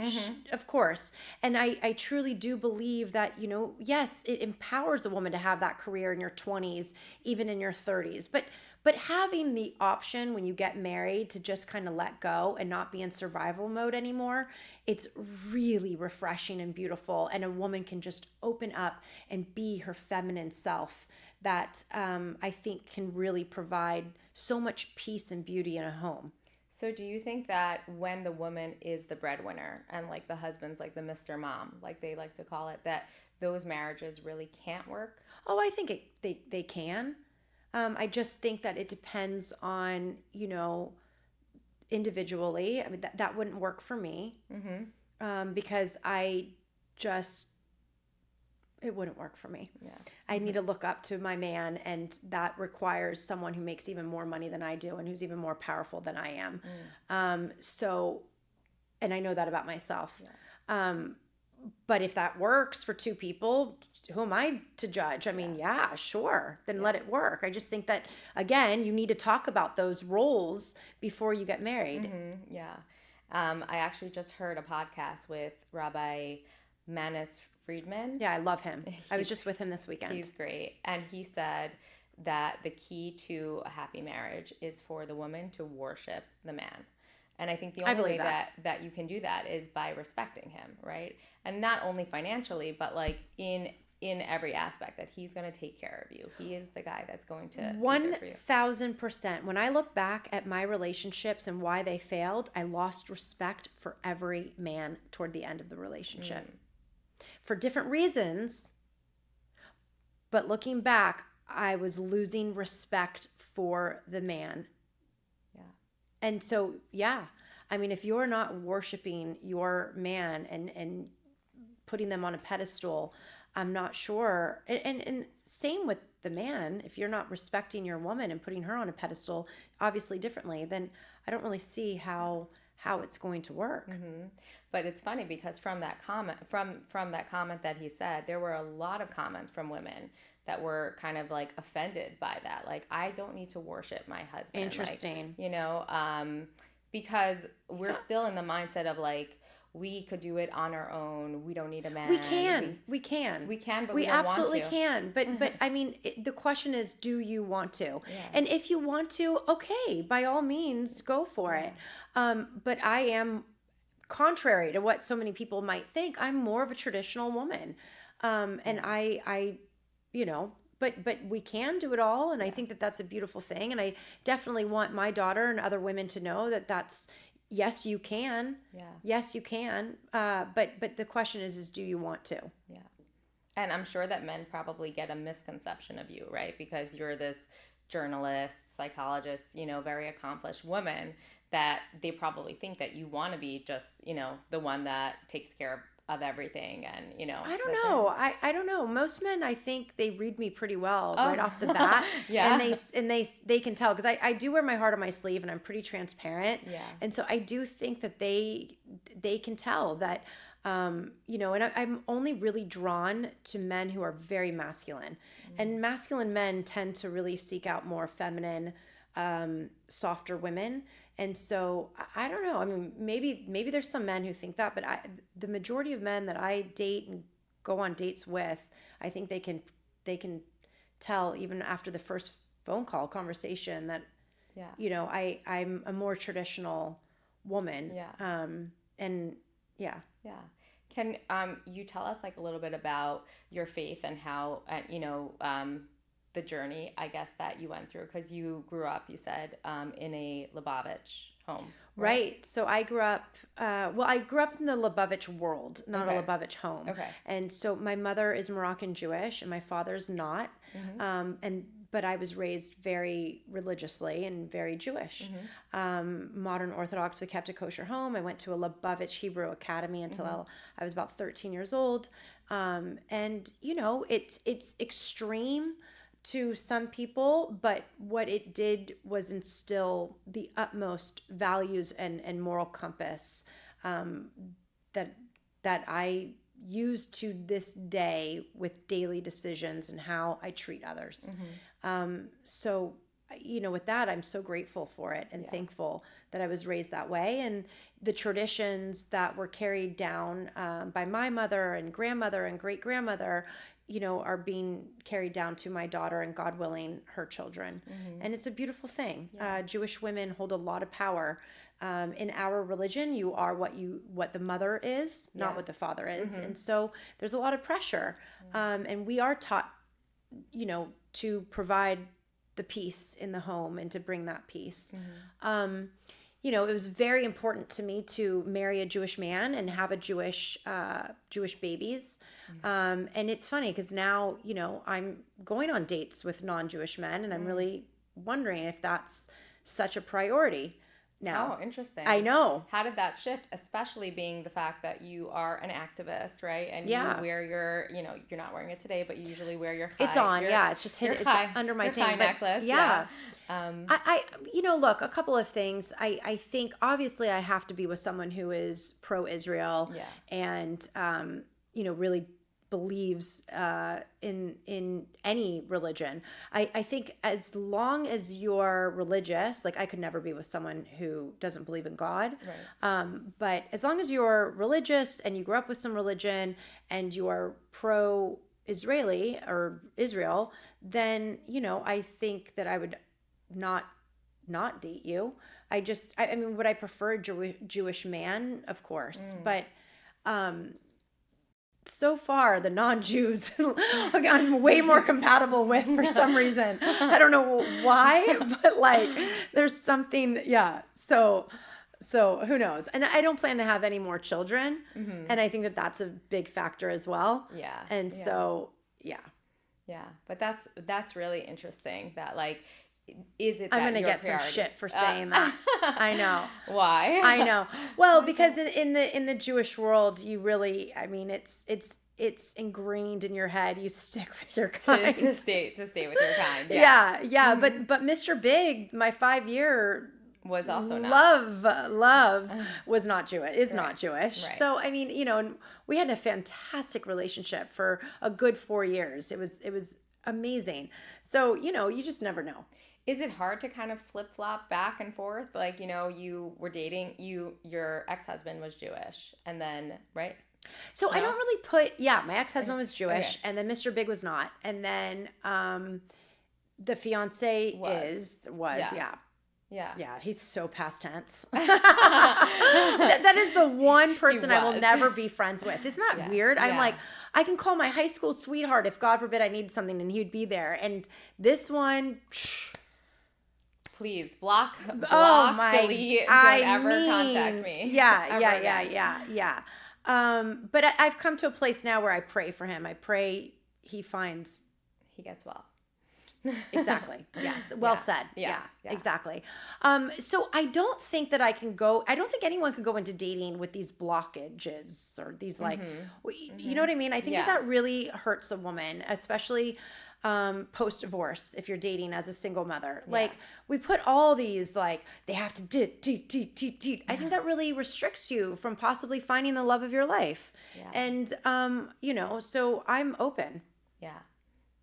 of course. And I truly do believe that, yes, it empowers a woman to have that career in your 20s, even in your 30s. But having the option when you get married to just kind of let go and not be in survival mode anymore, it's really refreshing and beautiful. And a woman can just open up and be her feminine self that I think can really provide so much peace and beauty in a home. So do you think that when the woman is the breadwinner and like the husband's like the Mr. Mom, like they like to call it, that those marriages really can't work? Oh, I think they can. I just think that it depends on, individually. I mean, that wouldn't work for me because it wouldn't work for me. Yeah. I need to look up to my man, and that requires someone who makes even more money than I do and who's even more powerful than I am. And I know that about myself. Yeah. But if that works for two people, who am I to judge? I mean, yeah, sure. Then let it work. I just think that, again, you need to talk about those roles before you get married. Yeah. I actually just heard a podcast with Rabbi Manis Friedman. Yeah, I love him. I was just with him this weekend. He's great. And he said that the key to a happy marriage is for the woman to worship the man. And I think the only way that you can do that is by respecting him, right? And not only financially, but like in every aspect, that he's going to take care of you. He is the guy that's going to 1,000%. When I look back at my relationships and why they failed, I lost respect for every man toward the end of the relationship. For different reasons, but looking back, I was losing respect for the man. Yeah. And so, yeah, I mean, if you're not worshiping your man and putting them on a pedestal, I'm not sure. And same with the man, if you're not respecting your woman and putting her on a pedestal, obviously differently, then I don't really see how how it's going to work. But it's funny because from that comment, from that comment that he said, there were a lot of comments from women that were kind of like offended by that. Like, I don't need to worship my husband. Interesting. Like, because we're still in the mindset of like, we could do it on our own. We don't need a man. We can, but we we don't absolutely want to. can. But I mean, the question is, do you want to? Yeah. And if you want to, okay, by all means, go for it. But I am, contrary to what so many people might think, I'm more of a traditional woman. And I, but we can do it all. And I think that that's a beautiful thing. And I definitely want my daughter and other women to know that that's, yes, you can. Yeah. Yes, you can. But the question is do you want to? Yeah. And I'm sure that men probably get a misconception of you, right? Because you're this journalist, psychologist, very accomplished woman, that they probably think that you want to be just, the one that takes care of everything. And, I don't know. I don't know. Most men, I think they read me pretty well right off the bat. Yeah. And they can tell, because I do wear my heart on my sleeve and I'm pretty transparent. Yeah. And so I do think that they can tell that, and I'm only really drawn to men who are very masculine. And masculine men tend to really seek out more feminine, softer women. And so I don't know. I mean, maybe there's some men who think that, but the majority of men that I date and go on dates with, I think they can tell even after the first phone call conversation that, I'm a more traditional woman. Yeah. And yeah. Yeah. Can you tell us like a little bit about your faith and how, the journey, I guess, that you went through? Because you grew up, you said, in a Lubavitch home. Right. So I grew up, I grew up in the Lubavitch world, not a Lubavitch home. Okay. And so my mother is Moroccan Jewish and my father's not. But I was raised very religiously and very Jewish. Modern Orthodox, we kept a kosher home. I went to a Lubavitch Hebrew Academy until I was about 13 years old. And, it's extreme to some people, but what it did was instill the utmost values and moral compass that I use to this day with daily decisions and how I treat others. So, with that, I'm so grateful for it and thankful that I was raised that way. And the traditions that were carried down by my mother and grandmother and great grandmother, are being carried down to my daughter and, God willing, her children. And it's a beautiful thing. Jewish women hold a lot of power. In our religion, you are what the mother is, not what the father is. And so there's a lot of pressure. And we are taught, to provide the peace in the home and to bring that peace. It was very important to me to marry a Jewish man and have a Jewish babies. And it's funny because now, I'm going on dates with non-Jewish men and I'm really wondering if that's such a priority now. Oh, interesting. I know. How did that shift, especially being the fact that you are an activist, right? And you wear your, you're not wearing it today, but you usually wear your chai. It's on, it's just hidden. It's under my thing. Chai necklace. Yeah. I look, a couple of things. I think obviously I have to be with someone who is pro-Israel and, really believes in any religion. I think as long as you're religious, like I could never be with someone who doesn't believe in God. Right. But as long as you're religious and you grew up with some religion and you are pro-Israeli or Israel, then, I think that I would not date you. I mean, would I prefer a Jewish man? Of course. But, so far, the non-Jews I'm way more compatible with for some reason. I don't know why, but there's something, So who knows? And I don't plan to have any more children. And I think that that's a big factor as well. Yeah. And so, yeah. Yeah. But that's really interesting that is it that I'm going to get priorities? some shit for saying that. I know. Why? I know. Well, because in the Jewish world, you really, I mean, it's ingrained in your head. You stick with your kind. To stay with your kind. Yeah. But Mr. Big, my 5-year was also not. Love was not Jewish. Is not Jewish. Right. So I mean, and we had a fantastic relationship for a good 4 years. It was amazing. So you just never know. Is it hard to kind of flip-flop back and forth? Like, you were dating, your ex-husband was Jewish, and then, right? So I don't really my ex-husband was Jewish, Okay. and then Mr. Big was not. And then the fiance Was. Yeah, he's so past tense. that is the one person I will was. never be friends with. Isn't that weird? I'm Yeah. like, I can call my high school sweetheart if God forbid I need something and he would be there. And this one, Please block, my, delete, don't ever contact me. Yeah. But I've come to a place now where I pray for him. I pray he gets well. Exactly. Yes. Well said. Yes. Yeah, exactly. So I don't think that I don't think anyone can go into dating with these blockages or these you know what I mean? I think that really hurts a woman, especially post-divorce, if you're dating as a single mother. Like we put all these they have to I think that really restricts you from possibly finding the love of your life. Yeah. And so I'm open. Yeah.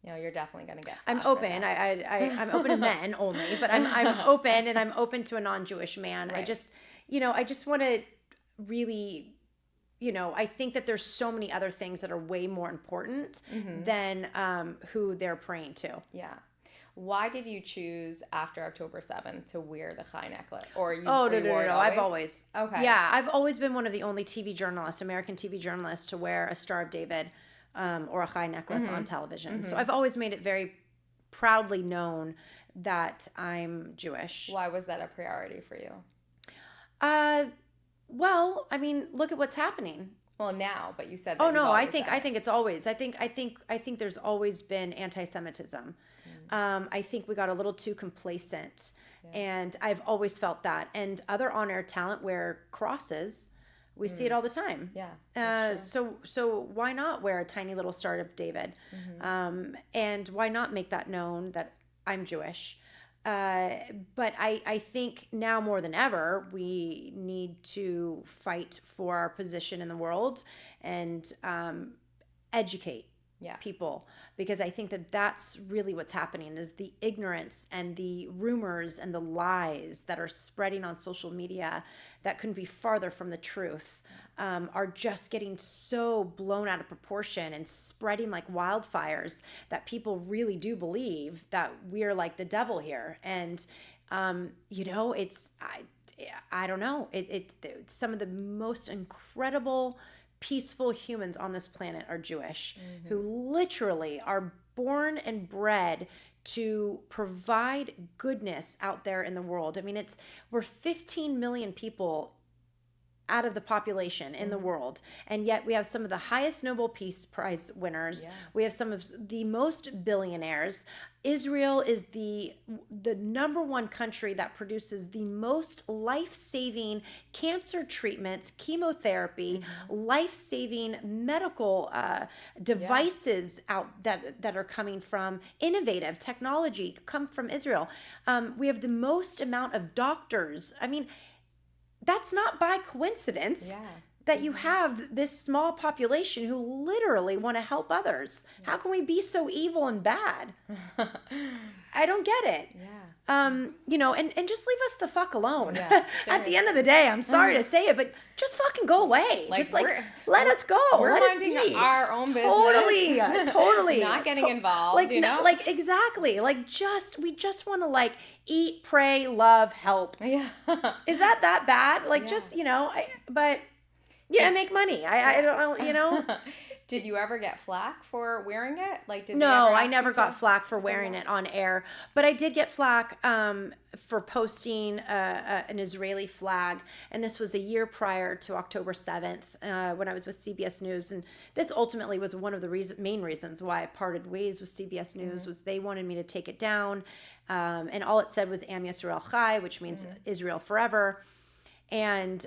No, you're definitely gonna get. I'm open. I'm open to men only, but I'm open, and I'm open to a non-Jewish man. Right. I just want to really, I think that there's so many other things that are way more important than who they're praying to. Yeah. Why did you choose after October 7th to wear the chai necklace? Or you? Oh, no. I've always. Okay. Yeah, I've always been one of the only American TV journalists to wear a Star of David or a chai necklace on television. So I've always made it very proudly known that I'm Jewish. Why was that a priority for you? Well, I mean, look at what's happening. Well, now, but you said that. Oh no, I think it's always. I think there's always been anti-Semitism. I think we got a little too complacent, and I've always felt that. And other on-air talent wear crosses. We see it all the time. Yeah. So why not wear a tiny little Star of David? And why not make that known that I'm Jewish? But I think now more than ever, we need to fight for our position in the world and educate people, because I think that that's really what's happening is the ignorance and the rumors and the lies that are spreading on social media that couldn't be farther from the truth, are just getting so blown out of proportion and spreading like wildfires that people really do believe that we're like the devil here. And it's I don't know, it's some of the most incredible peaceful humans on this planet are Jewish, who literally are born and bred to provide goodness out there in the world. I mean, we're 15 million people out of the population in the world, and yet we have some of the highest Nobel Peace Prize winners. We have some of the most billionaires. Israel is the number one country that produces the most life-saving cancer treatments, chemotherapy, life-saving medical devices out that are coming from innovative technology come from Israel. We have the most amount of doctors. I mean, that's not by coincidence that you have this small population who literally want to help others. How can we be so evil and bad? I don't get it. And just leave us the fuck alone. At the end of the day, I'm sorry to say it, but just fucking go away. Let us go. We're Let us minding be. our own business. Totally. Not getting involved, exactly. We just want to eat, pray, love, help. Yeah. Is that bad? Make money. I don't. Did you ever get flack for wearing it? No, I never got flack for wearing it on air, but I did get flack for posting an Israeli flag, and this was a year prior to October 7th when I was with CBS News, and this ultimately was one of the main reasons why I parted ways with CBS News. Was they wanted me to take it down, and all it said was Am Yisrael Chai, which means Israel forever. And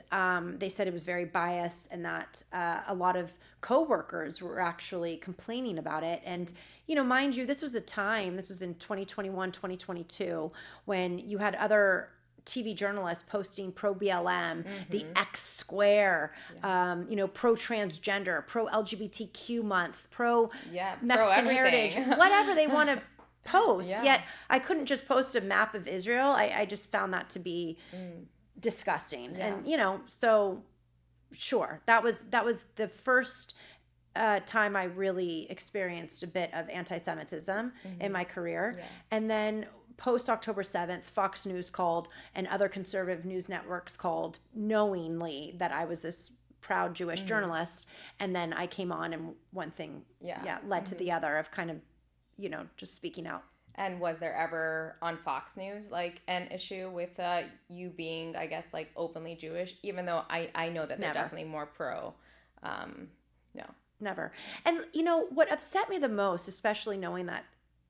they said it was very biased, and that a lot of coworkers were actually complaining about it. And, mind you, this was in 2021, 2022, when you had other TV journalists posting pro BLM, the X square, pro transgender, pro LGBTQ month, pro Mexican heritage, whatever they want to post. Yet I couldn't just post a map of Israel. I just found that to be disgusting. And, so sure, that was the first time I really experienced a bit of anti-Semitism in my career. And then post October 7th, Fox News called and other conservative news networks called, knowingly that I was this proud Jewish journalist. And then I came on, and one thing led to the other of kind of, just speaking out. And was there ever on Fox News like an issue with you being, I guess, like openly Jewish, even though I know that they're definitely more pro? No. Never. And what upset me the most, especially knowing that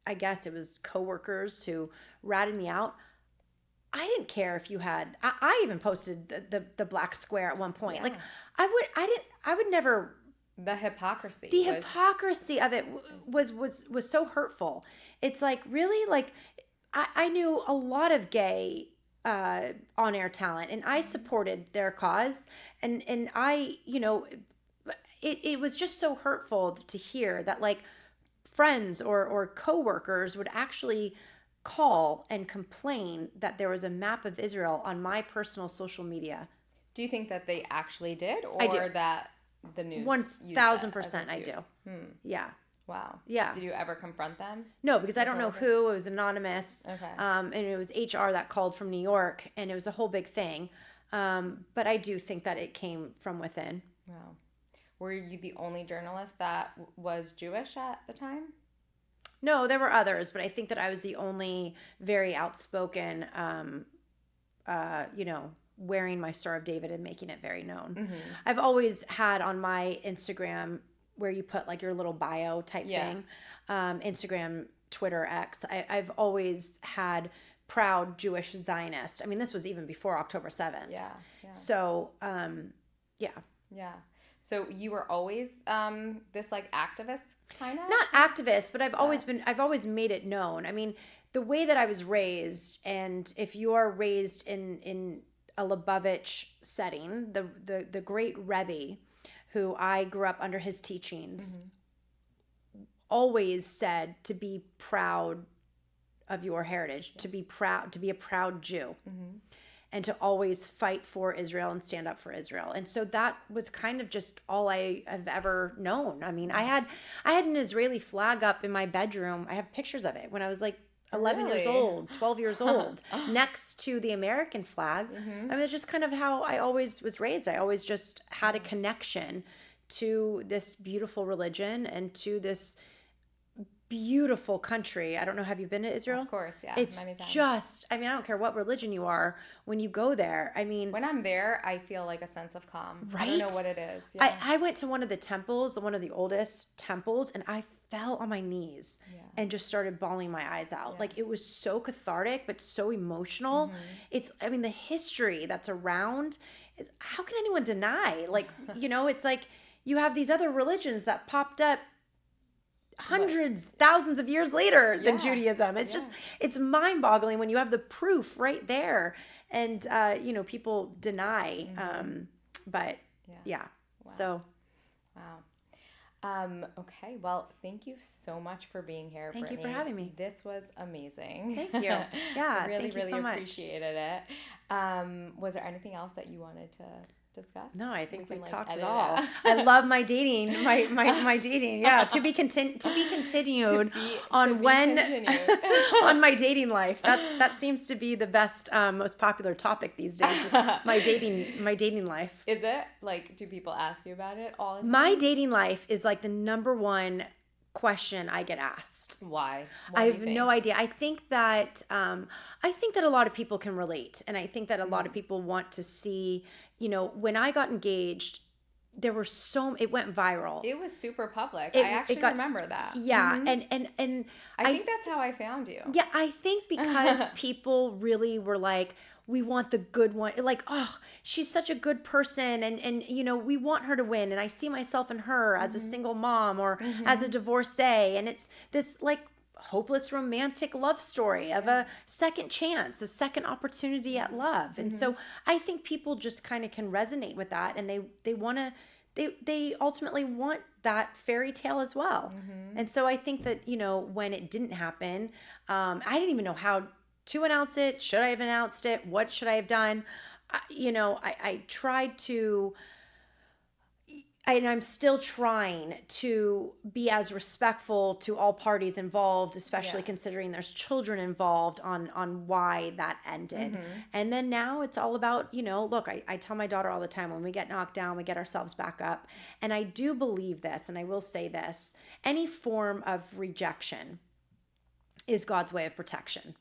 I guess it was coworkers who ratted me out, I didn't care if you had, I even posted the black square at one point. Like I would never. The hypocrisy. Hypocrisy of it was so hurtful. It's like, really? Like I knew a lot of gay on-air talent, and I supported their cause, and I, it was just so hurtful to hear that like friends or coworkers would actually call and complain that there was a map of Israel on my personal social media. Do you think that they actually did, or I do. That the news 1,000% I do. Yeah. Wow. Yeah. Did you ever confront them? No, because I don't know who. It was anonymous. Okay. And it was HR that called from New York, and it was a whole big thing. But I do think that it came from within. Wow. Were you the only journalist that was Jewish at the time? No, there were others, but I think that I was the only very outspoken, wearing my Star of David and making it very known. I've always had on my Instagram where you put like your little bio type thing, Instagram, Twitter, X. I've always had proud Jewish Zionist. I mean, this was even before October 7th. Yeah. So, Yeah. So you were always this like activist kind of? Not activist, but I've always made it known. I mean, the way that I was raised, and if you are raised in a Lubavitch setting, the great Rebbe, who I grew up under his teachings, always said to be proud of your heritage, to be a proud Jew, and to always fight for Israel and stand up for Israel. And so that was kind of just all I have ever known. I mean, I had an Israeli flag up in my bedroom. I have pictures of it when I was like 11 years old, 12 years old, next to the American flag. I mean, it's just kind of how I always was raised. I always just had a connection to this beautiful religion and to this beautiful country. I don't know. Have you been to Israel? Of course, yeah. It's just, I mean, I don't care what religion you are when you go there. I mean, when I'm there, I feel like a sense of calm. Right? I don't know what it is. Yeah. I went to one of the temples, one of the oldest temples, and I fell on my knees and just started bawling my eyes out. Like, it was so cathartic, but so emotional. I mean, the history that's around, how can anyone deny? Like, it's like you have these other religions that popped up hundreds, thousands of years later than Judaism. It's just, it's mind-boggling when you have the proof right there. And, people deny. But Wow. So. Wow. Okay. Well, thank you so much for being here, Thank Brittney. you for having me. This was amazing. Thank you. Yeah. I really, thank you really so much. appreciated it. Was there anything else that you wanted to discuss? No, I think we can, talked edit it all. out. I love my dating, my dating. Yeah, to be continued on my dating life. That seems to be the best, most popular topic these days. My dating life. Is it? Like, do people ask you about it all the time? My dating life is like the number one question I get asked. Why? I have no idea. I think that a lot of people can relate, and I think that a lot of people want to see. When I got engaged, there were it went viral. It was super public. I actually remember that. Yeah, and I think that's how I found you. Yeah, I think because people really were like, we want the good one. Like, oh, she's such a good person, and we want her to win, and I see myself in her as a single mom or as a divorcee, and it's this like hopeless romantic love story of a second chance, a second opportunity at love. And so I think people just kind of can resonate with that, and they ultimately want that fairy tale as well. And so I think that, when it didn't happen, I didn't even know how to announce it. Should I have announced it? What should I have done? I tried to, and I'm still trying to be as respectful to all parties involved, especially considering there's children involved on why that ended. And then now it's all about, look, I tell my daughter all the time, when we get knocked down, we get ourselves back up. And I do believe this, and I will say this, any form of rejection is God's way of protection.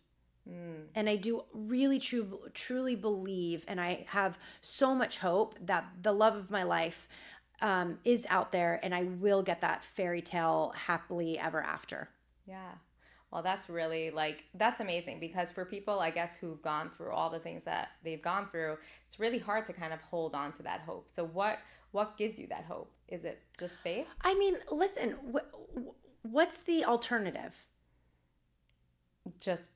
And I do really truly believe, and I have so much hope that the love of my life is out there, and I will get that fairy tale happily ever after. Yeah. Well, that's really that's amazing, because for people, I guess, who've gone through all the things that they've gone through, it's really hard to kind of hold on to that hope. So what gives you that hope? Is it just faith? I mean, listen, what's the alternative? Just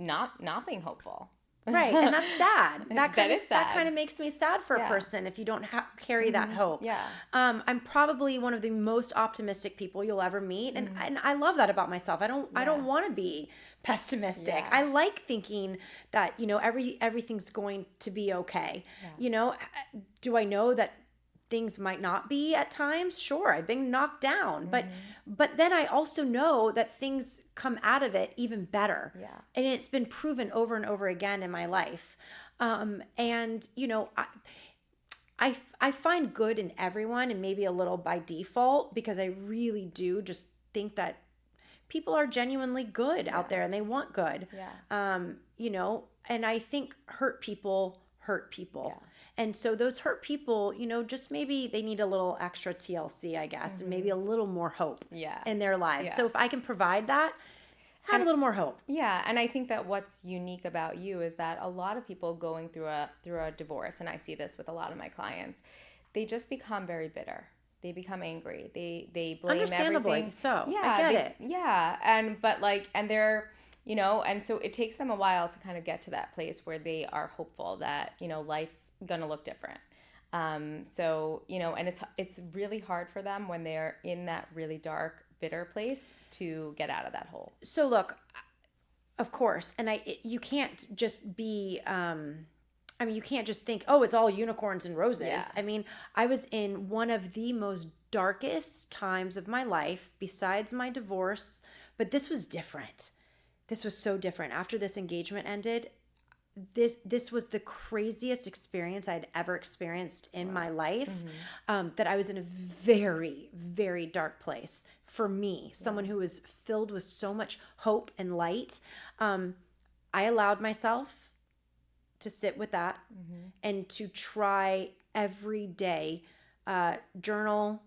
not being hopeful. Right. And that's sad. That sad. kind of makes me sad for a person if you don't carry that hope. Yeah. I'm probably one of the most optimistic people you'll ever meet. And I love that about myself. I don't want to be pessimistic. Yeah. I like thinking that, everything's going to be okay. Yeah. Do I know that things might not be at times? Sure, I've been knocked down, but then I also know that things come out of it even better. Yeah. And it's been proven over and over again in my life. And I find good in everyone, and maybe a little by default, because I really do just think that people are genuinely good out there, and they want good. Yeah. And I think hurt people hurt people. Yeah. And so those hurt people, just maybe they need a little extra TLC, I guess, and maybe a little more hope in their lives. Yeah. So if I can provide that, have a little more hope. Yeah, and I think that what's unique about you is that a lot of people going through a divorce, and I see this with a lot of my clients, they just become very bitter. They become angry. They blame Understandably everything. so. Yeah, I get it. Yeah, and they're and so it takes them a while to kind of get to that place where they are hopeful that life's gonna look different. And it's really hard for them when they're in that really dark, bitter place to get out of that hole. So look, of course, and you can't just be. You can't just think, oh, it's all unicorns and roses. Yeah. I mean, I was in one of the most darkest times of my life, besides my divorce, but this was different. This was so different. After this engagement ended, this was the craziest experience I'd ever experienced in my life. That I was in a very, very dark place for me, someone who was filled with so much hope and light. I allowed myself to sit with that and to try every day, journal,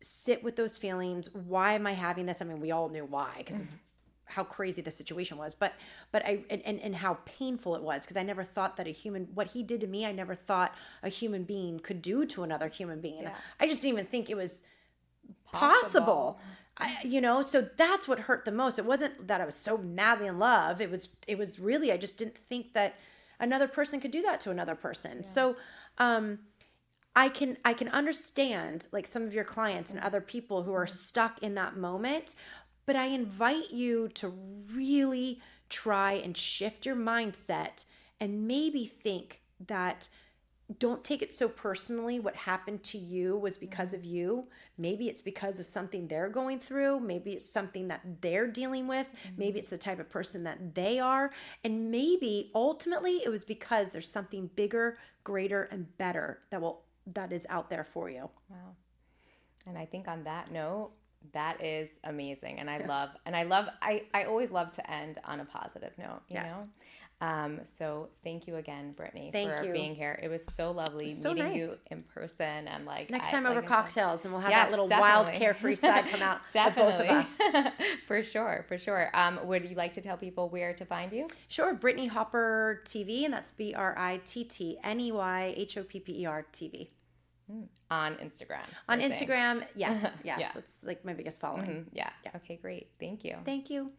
sit with those feelings. Why am I having this? I mean, we all knew why, because of how crazy the situation was, but and how painful it was, because I never thought that what he did to me, I never thought a human being could do to another human being. Yeah. I just didn't even think it was possible. So that's what hurt the most. It wasn't that I was so madly in love. It was really, I just didn't think that another person could do that to another person. Yeah. So, I can understand like some of your clients and other people who are stuck in that moment, but I invite you to really try and shift your mindset and maybe think that don't take it so personally. What happened to you was because of you. Maybe it's because of something they're going through. Maybe it's something that they're dealing with. Maybe it's the type of person that they are. And maybe ultimately it was because there's something bigger, greater, and better that is out there for you. Wow. And I think on that note, that is amazing. And I always love to end on a positive note, you know? So thank you again, Brittany, for being here. It was so lovely meeting you in person, and next time over cocktails, and we'll have that little wild carefree side come out of both of us. For sure. Would you like to tell people where to find you? Sure. Brittany Hopper TV, and that's BrittneyHopper TV. On Instagram. On you're saying. Instagram, yes. Yeah. It's like my biggest following. Yeah. Okay, great. Thank you. Thank you.